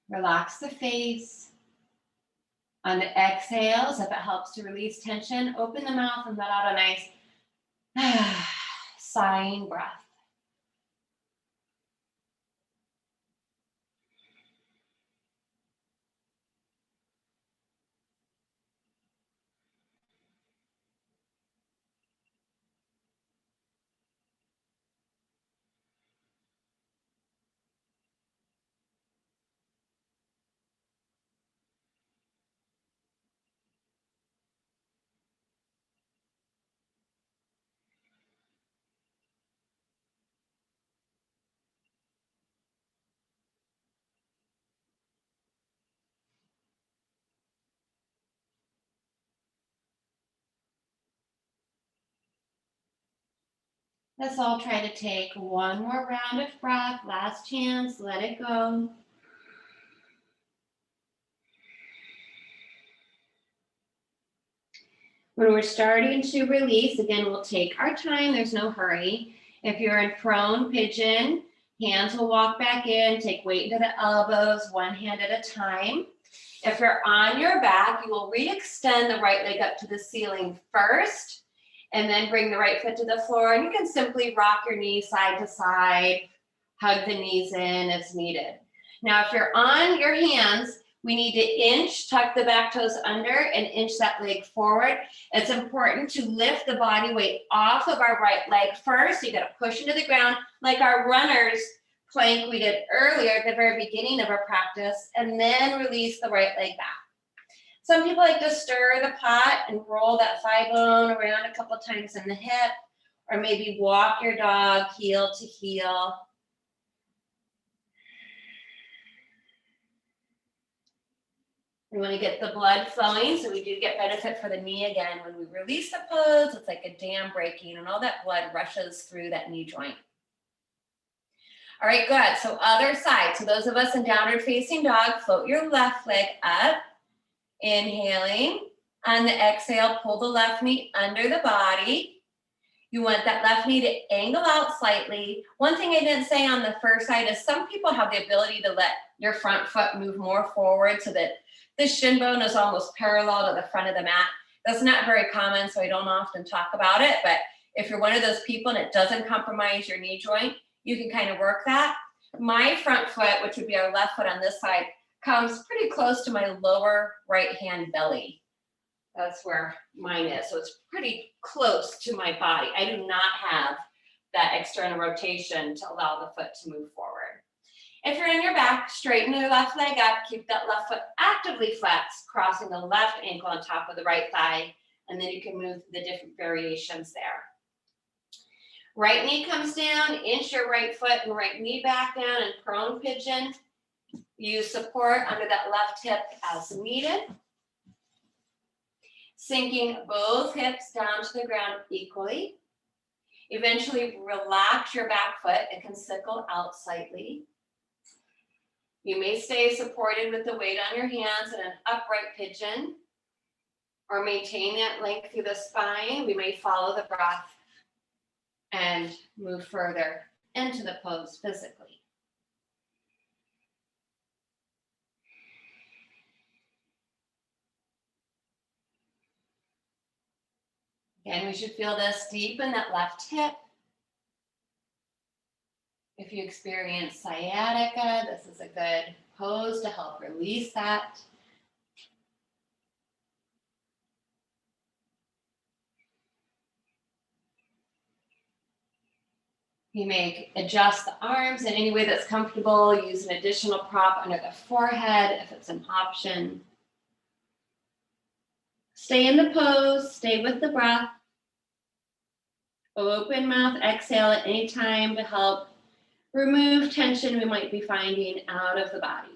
Relax the face. On the exhales, if it helps to release tension, open the mouth and let out a nice sighing breath. Let's all try to take one more round of breath. Last chance, let it go. When we're starting to release, again, we'll take our time. There's no hurry. If you're in prone pigeon, hands will walk back in, take weight into the elbows, one hand at a time. If you're on your back, you will re-extend the right leg up to the ceiling first, and then bring the right foot to the floor. And you can simply rock your knees side to side, hug the knees in as needed. Now, if you're on your hands, we need to inch, tuck the back toes under, and inch that leg forward. It's important to lift the body weight off of our right leg first. You gotta push into the ground like our runner's plank we did earlier at the very beginning of our practice, and then release the right leg back. Some people like to stir the pot and roll that thigh bone around a couple times in the hip, or maybe walk your dog heel to heel. We want to get the blood flowing, so we do get benefit for the knee again. When we release the pose, it's like a dam breaking, and all that blood rushes through that knee joint. All right, good. So other side. So those of us in downward facing dog, float your left leg up, inhaling. On the exhale, pull the left knee under the body. You want that left knee to angle out slightly. One thing I didn't say on the first side is some people have the ability to let your front foot move more forward so that the shin bone is almost parallel to the front of the mat. That's not very common, so I don't often talk about it, but if you're one of those people and it doesn't compromise your knee joint, you can kind of work that. My front foot, which would be our left foot on this side, comes pretty close to my lower right hand belly. That's where mine is, so it's pretty close to my body. I do not have that external rotation to allow the foot to move forward. If you're on your back, straighten your left leg up, keep that left foot actively flexed, crossing the left ankle on top of the right thigh, and then you can move through the different variations there. Right knee comes down, inch your right foot and right knee back down in prone pigeon. Use support under that left hip as needed. Sinking both hips down to the ground equally. Eventually relax your back foot. It can sickle out slightly. You may stay supported with the weight on your hands in an upright pigeon, or maintain that length through the spine. We may follow the breath and move further into the pose physically. Again, we should feel this deep in that left hip. If you experience sciatica, this is a good pose to help release that. You may adjust the arms in any way that's comfortable. Use an additional prop under the forehead if it's an option. Stay in the pose, stay with the breath. Open mouth, exhale at any time to help remove tension we might be finding out of the body.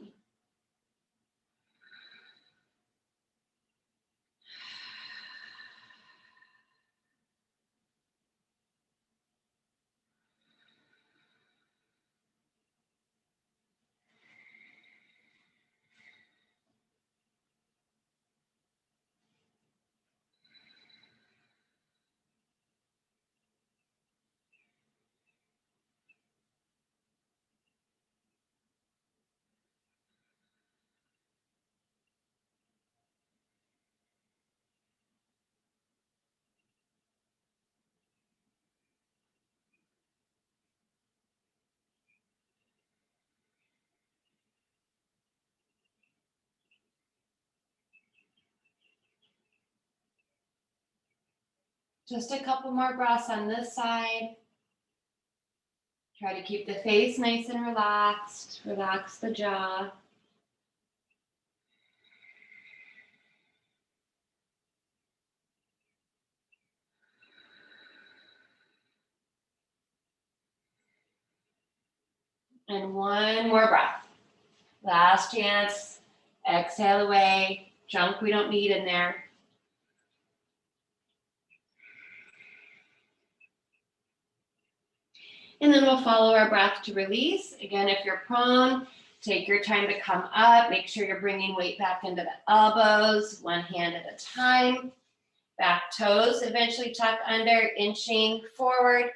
Just a couple more breaths on this side. Try to keep the face nice and relaxed. Relax the jaw. And one more breath. Last chance. Exhale away. Junk we don't need in there. And then we'll follow our breath to release. Again, if you're prone, take your time to come up. Make sure you're bringing weight back into the elbows, one hand at a time. Back toes eventually tuck under, inching forward,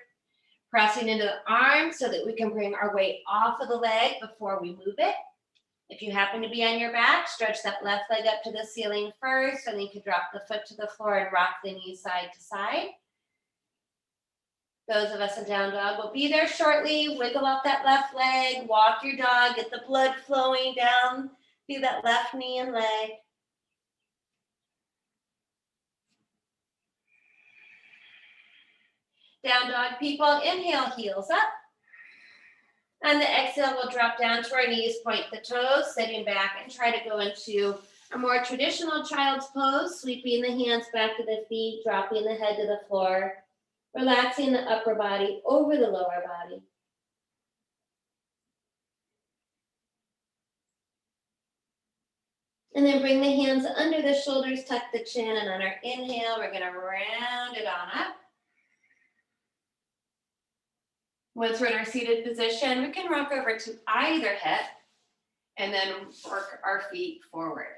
pressing into the arms so that we can bring our weight off of the leg before we move it. If you happen to be on your back, stretch that left leg up to the ceiling first, and then you can drop the foot to the floor and rock the knees side to side. Those of us in down dog will be there shortly. Wiggle out that left leg, walk your dog, get the blood flowing down through that left knee and leg. Down dog people, inhale, heels up. On the exhale, we'll drop down to our knees, point the toes, sitting back, and try to go into a more traditional child's pose, sweeping the hands back to the feet, dropping the head to the floor, relaxing the upper body over the lower body. And then bring the hands under the shoulders, tuck the chin, and on our inhale, we're gonna round it on up. Once we're in our seated position, we can rock over to either hip and then work our feet forward.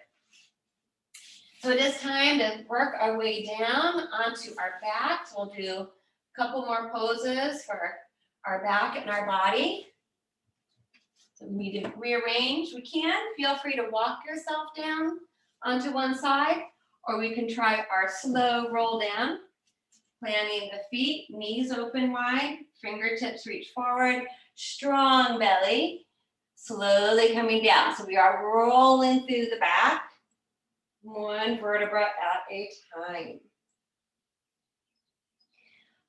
So it is time to work our way down onto our backs. We'll do a couple more poses for our back and our body. So we need to rearrange. We can. Feel free to walk yourself down onto one side, or we can try our slow roll down. Planting the feet, knees open wide, fingertips reach forward, strong belly, slowly coming down. So we are rolling through the back, one vertebra at a time.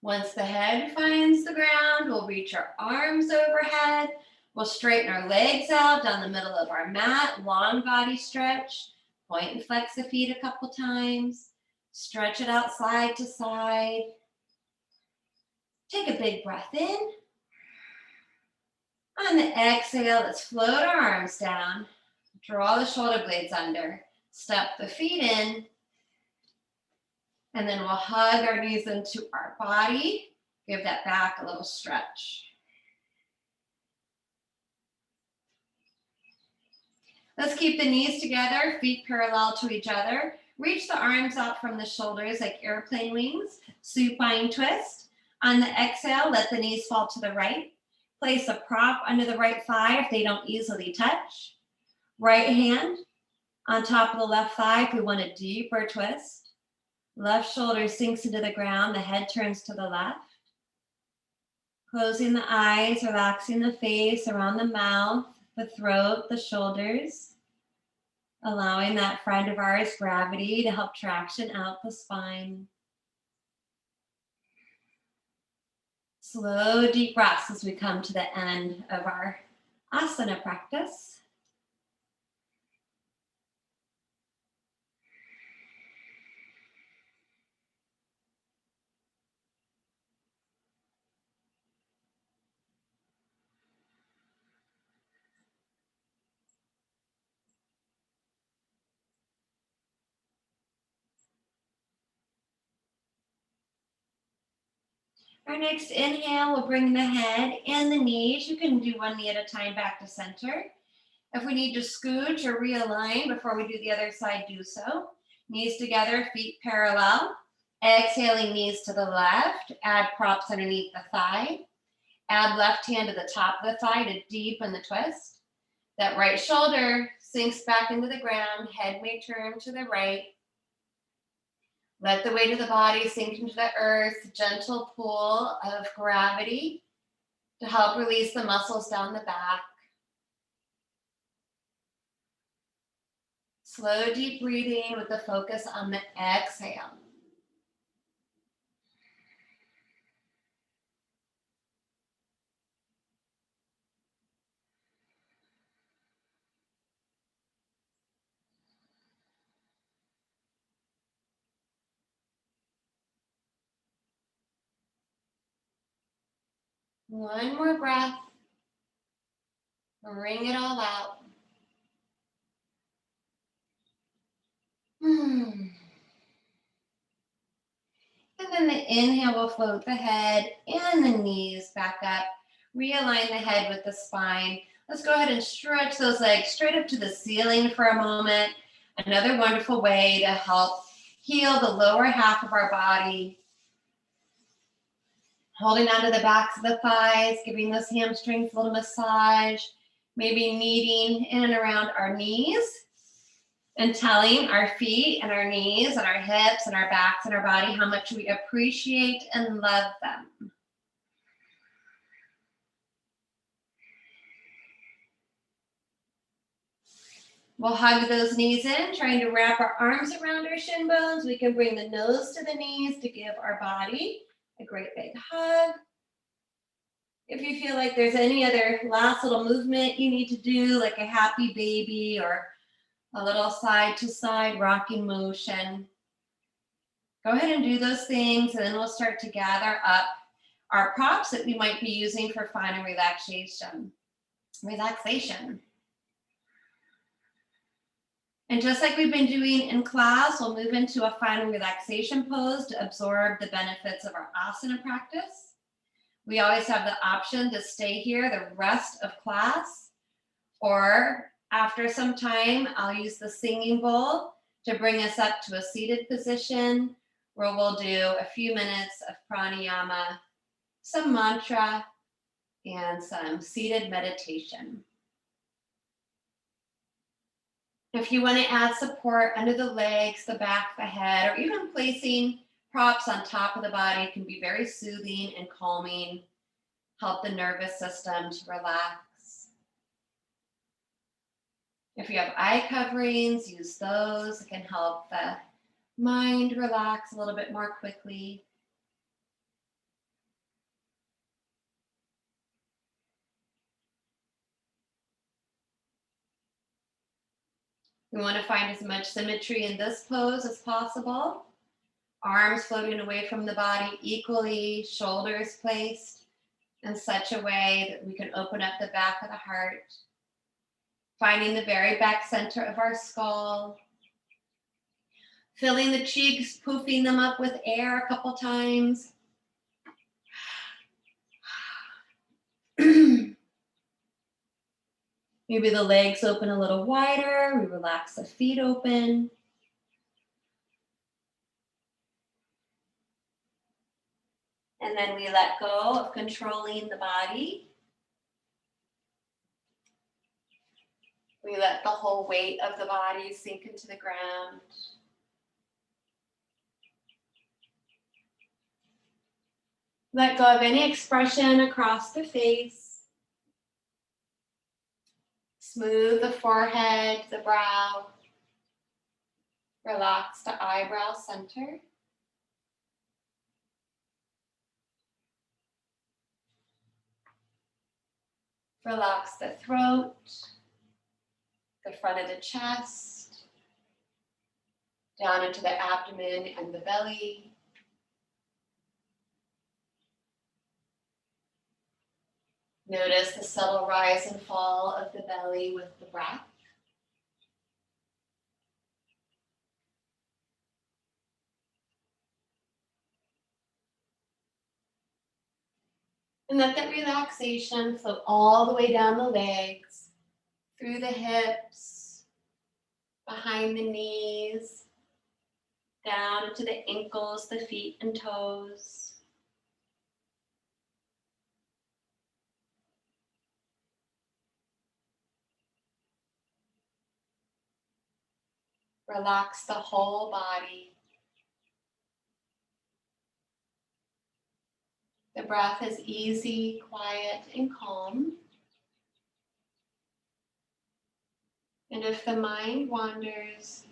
Once the head finds the ground, we'll reach our arms overhead. We'll straighten our legs out down the middle of our mat, long body stretch. Point and flex the feet a couple times. Stretch it out side to side. Take a big breath in. On the exhale, let's float our arms down. Draw the shoulder blades under. Step the feet in. And then we'll hug our knees into our body. Give that back a little stretch. Let's keep the knees together, feet parallel to each other. Reach the arms out from the shoulders like airplane wings. Supine twist. On the exhale, let the knees fall to the right. Place a prop under the right thigh if they don't easily touch. Right hand on top of the left thigh if we want a deeper twist. Left shoulder sinks into the ground, the head turns to the left. Closing the eyes, relaxing the face around the mouth, the throat, the shoulders. Allowing that friend of ours, gravity, to help traction out the spine. Slow, deep breaths as we come to the end of our asana practice. Our next inhale will bring the head and the knees. You can do one knee at a time back to center. If we need to scooch or realign before we do the other side, do so. Knees together, feet parallel. Exhaling, knees to the left. Add props underneath the thigh. Add left hand to the top of the thigh to deepen the twist. That right shoulder sinks back into the ground. Head may turn to the right. Let the weight of the body sink into the earth, gentle pull of gravity to help release the muscles down the back. Slow, deep breathing with the focus on the exhale. One more breath. Wring it all out. And then the inhale will float the head and the knees back up. Realign the head with the spine. Let's go ahead and stretch those legs straight up to the ceiling for a moment. Another wonderful way to help heal the lower half of our body. Holding onto the backs of the thighs, giving those hamstrings a little massage. Maybe kneading in and around our knees and telling our feet and our knees and our hips and our backs and our body how much we appreciate and love them. We'll hug those knees in, trying to wrap our arms around our shin bones. We can bring the nose to the knees to give our body a great big hug. If you feel like there's any other last little movement you need to do, like a happy baby or a little side to side rocking motion, go ahead and do those things, and then we'll start to gather up our props that we might be using for final relaxation. And just like we've been doing in class, we'll move into a final relaxation pose to absorb the benefits of our asana practice. We always have the option to stay here the rest of class, or after some time, I'll use the singing bowl to bring us up to a seated position where we'll do a few minutes of pranayama, some mantra, and some seated meditation. If you want to add support under the legs, the back, the head, or even placing props on top of the body can be very soothing and calming, help the nervous system to relax. If you have eye coverings, use those. It can help the mind relax a little bit more quickly. We want to find as much symmetry in this pose as possible. Arms floating away from the body equally, shoulders placed in such a way that we can open up the back of the heart. Finding the very back center of our skull. Filling the cheeks, poofing them up with air a couple times. Maybe the legs open a little wider. We relax the feet open. And then we let go of controlling the body. We let the whole weight of the body sink into the ground. Let go of any expression across the face. Smooth the forehead, the brow. Relax the eyebrow center. Relax the throat, the front of the chest, down into the abdomen and the belly. Notice the subtle rise and fall of the belly with the breath. And let that relaxation flow all the way down the legs, through the hips, behind the knees, down into the ankles, the feet and toes. Relax the whole body. The breath is easy, quiet, and calm. And if the mind wanders,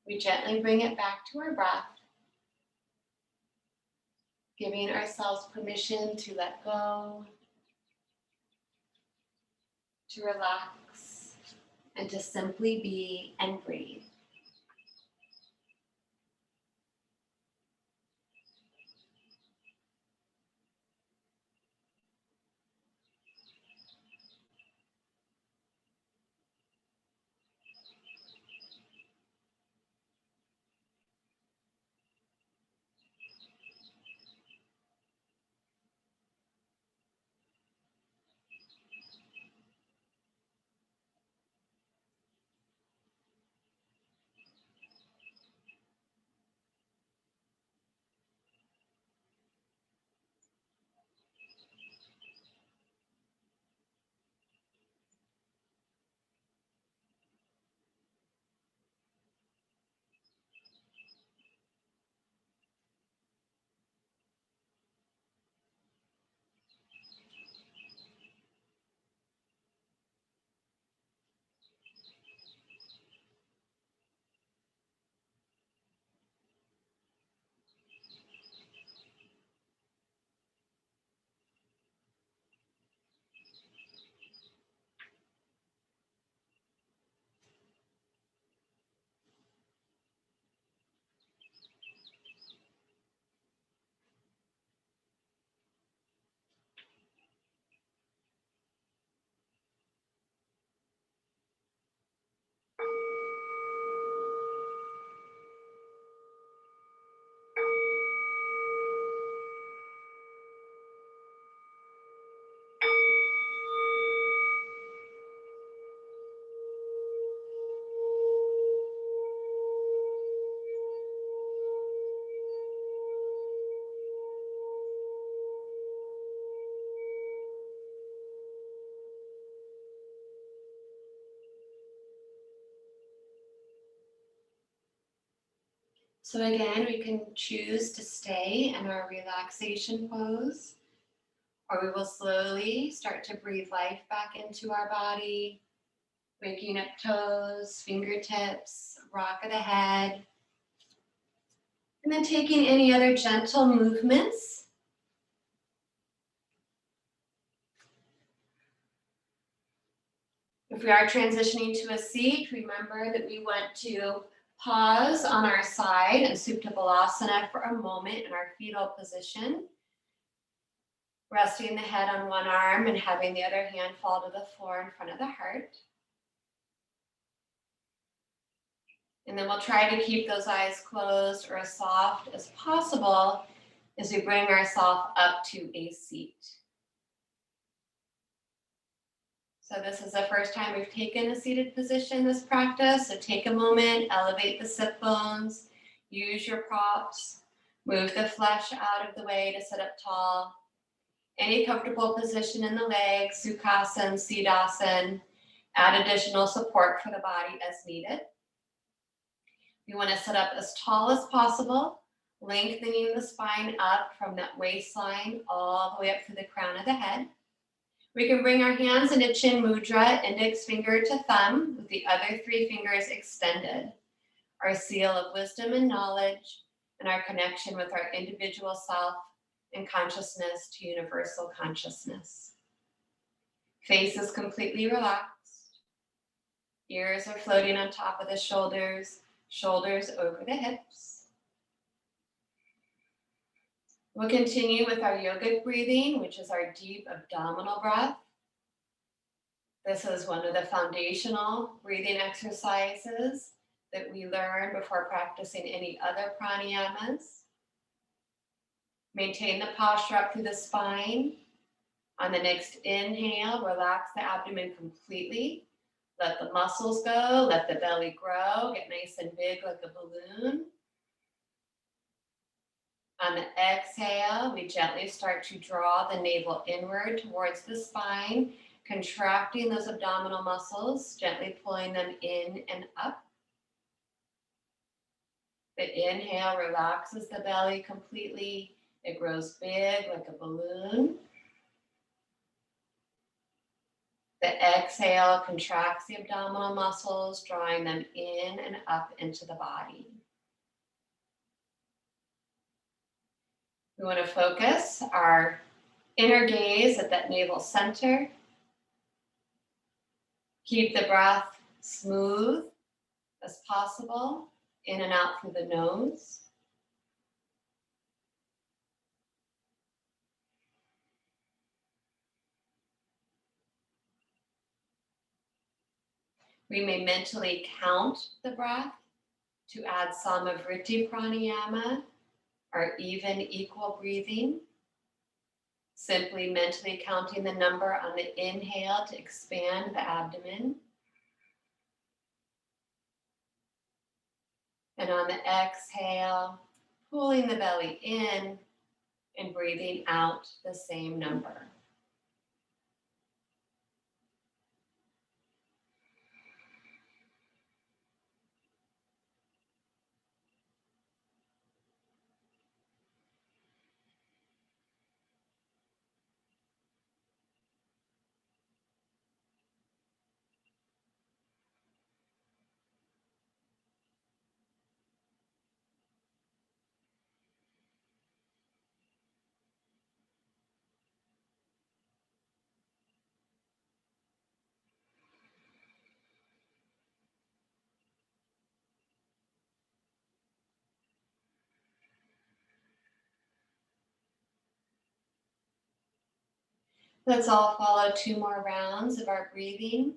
we gently bring it back to our breath, giving ourselves permission to let go, to relax, and to simply be and breathe. So again, we can choose to stay in our relaxation pose, or we will slowly start to breathe life back into our body, waking up toes, fingertips, rock of the head, and then taking any other gentle movements. If we are transitioning to a seat, remember that we want to pause on our side and Supta Balasana for a moment in our fetal position, resting the head on one arm and having the other hand fall to the floor in front of the heart. And then we'll try to keep those eyes closed or as soft as possible as we bring ourselves up to a seat. So this is the first time we've taken a seated position in this practice. So take a moment, elevate the sit bones, use your props, move the flesh out of the way to sit up tall. Any comfortable position in the legs, Sukhasana, Siddhasana, add additional support for the body as needed. We want to sit up as tall as possible, lengthening the spine up from that waistline all the way up to the crown of the head. We can bring our hands into Chin Mudra, index finger to thumb, with the other three fingers extended. Our seal of wisdom and knowledge, and our connection with our individual self and consciousness to universal consciousness. Face is completely relaxed. Ears are floating on top of the shoulders, shoulders over the hips. We'll continue with our yogic breathing, which is our deep abdominal breath. This is one of the foundational breathing exercises that we learn before practicing any other pranayamas. Maintain the posture up through the spine. On the next inhale, relax the abdomen completely. Let the muscles go, let the belly grow, get nice and big like a balloon. On the exhale, we gently start to draw the navel inward towards the spine, contracting those abdominal muscles, gently pulling them in and up. The inhale relaxes the belly completely. It grows big like a balloon. The exhale contracts the abdominal muscles, drawing them in and up into the body. We want to focus our inner gaze at that navel center. Keep the breath smooth as possible, in and out through the nose. We may mentally count the breath to add Samavriti pranayama, or even equal breathing. Simply mentally counting the number on the inhale to expand the abdomen. And on the exhale, pulling the belly in and breathing out the same number. Let's all follow 2 more rounds of our breathing.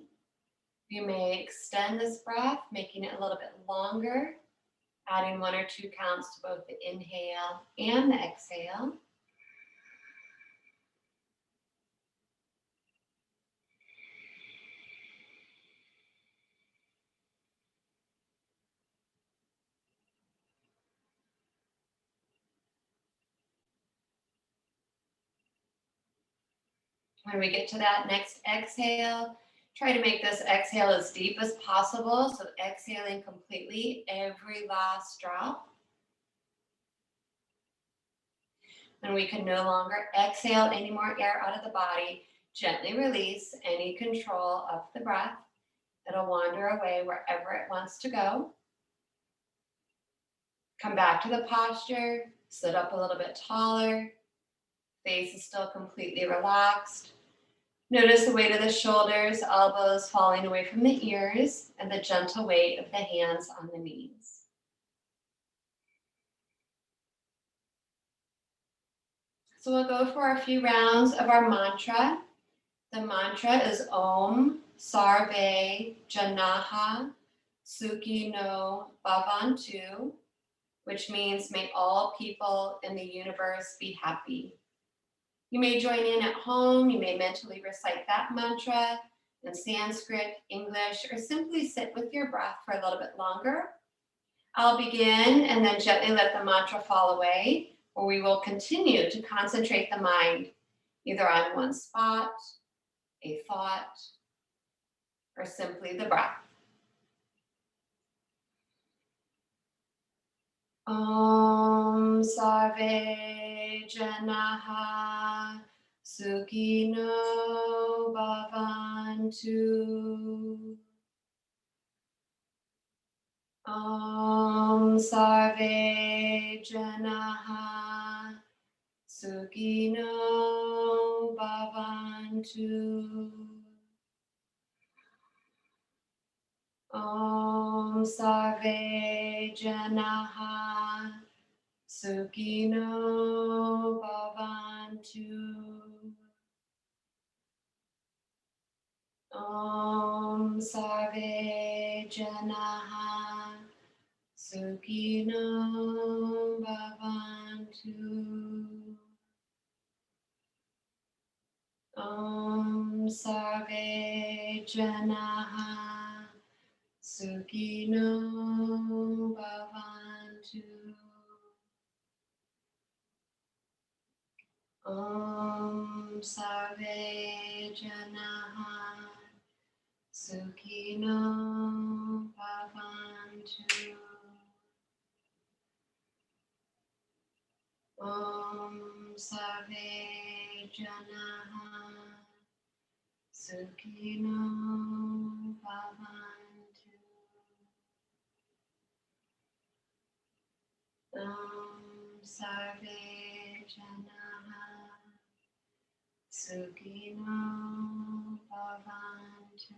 You may extend this breath, making it a little bit longer, adding 1 or 2 counts to both the inhale and the exhale. When we get to that next exhale, try to make this exhale as deep as possible. So exhaling completely every last drop. When we can no longer exhale any more air out of the body, gently release any control of the breath. It'll wander away wherever it wants to go. Come back to the posture, sit up a little bit taller. Face is still completely relaxed. Notice the weight of the shoulders, elbows falling away from the ears, and the gentle weight of the hands on the knees. So we'll go for a few rounds of our mantra. The mantra is Om Sarve Janaha Sukhino Bhavantu, which means may all people in the universe be happy. You may join in at home. You may mentally recite that mantra in Sanskrit, English, or simply sit with your breath for a little bit longer. I'll begin and then gently let the mantra fall away, or we will continue to concentrate the mind either on one spot, a thought, or simply the breath. Om Sarve Janaha Sukhino Bhavantu. Om Sarve Janaha Sukhino Bhavantu. Om Sarve Janaha Sukhino Bhavantu. Om Sarve Janaha Sukhino Bhavantu. Om Sarve Janaha Sukhino Bhavantu. Om Sarve Janaha Sukhino Bhavantu. Om Sarve Janaha Sukhino Bhavantu. Om Sarve Janaha Sukhino Bhavantu.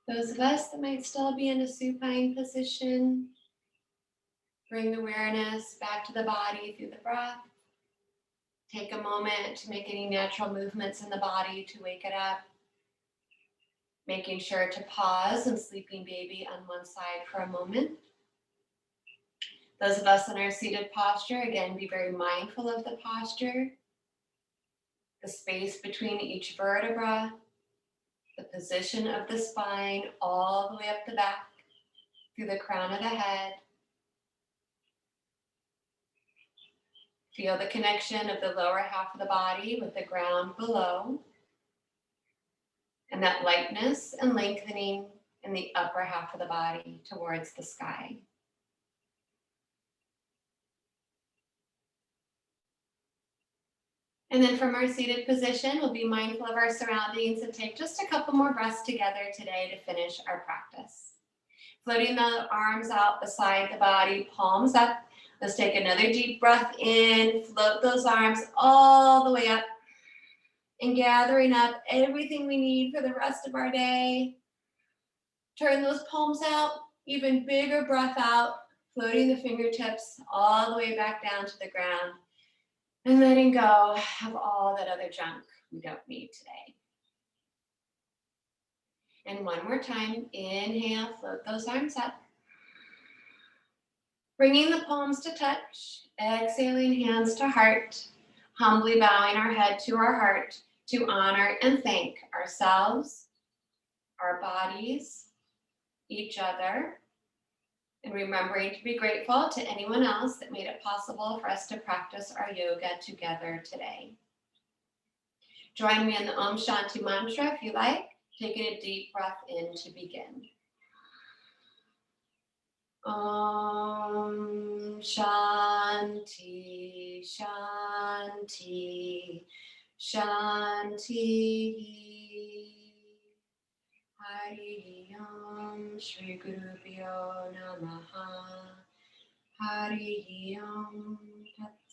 Those of us that might still be in a supine position, bring awareness back to the body through the breath. Take a moment to make any natural movements in the body to wake it up. Making sure to pause in sleeping baby on one side for a moment. Those of us in our seated posture, again, be very mindful of the posture, the space between each vertebra, the position of the spine all the way up the back, through the crown of the head. Feel the connection of the lower half of the body with the ground below, and that lightness and lengthening in the upper half of the body towards the sky. And then from our seated position, we'll be mindful of our surroundings and take just a couple more breaths together today to finish our practice. Floating the arms out beside the body, palms up. Let's take another deep breath in, float those arms all the way up, and gathering up everything we need for the rest of our day. Turn those palms out, even bigger breath out, floating the fingertips all the way back down to the ground, and letting go of all that other junk we don't need today. And one more time, inhale, float those arms up. Bringing the palms to touch, exhaling hands to heart, humbly bowing our head to our heart to honor and thank ourselves, our bodies, each other, and remembering to be grateful to anyone else that made it possible for us to practice our yoga together today. Join me in the Om Shanti mantra if you like, taking a deep breath in to begin. Om Shanti, Shanti, Shanti. Hari Om Shri Guru Pyo Namaha. Hari Om Tat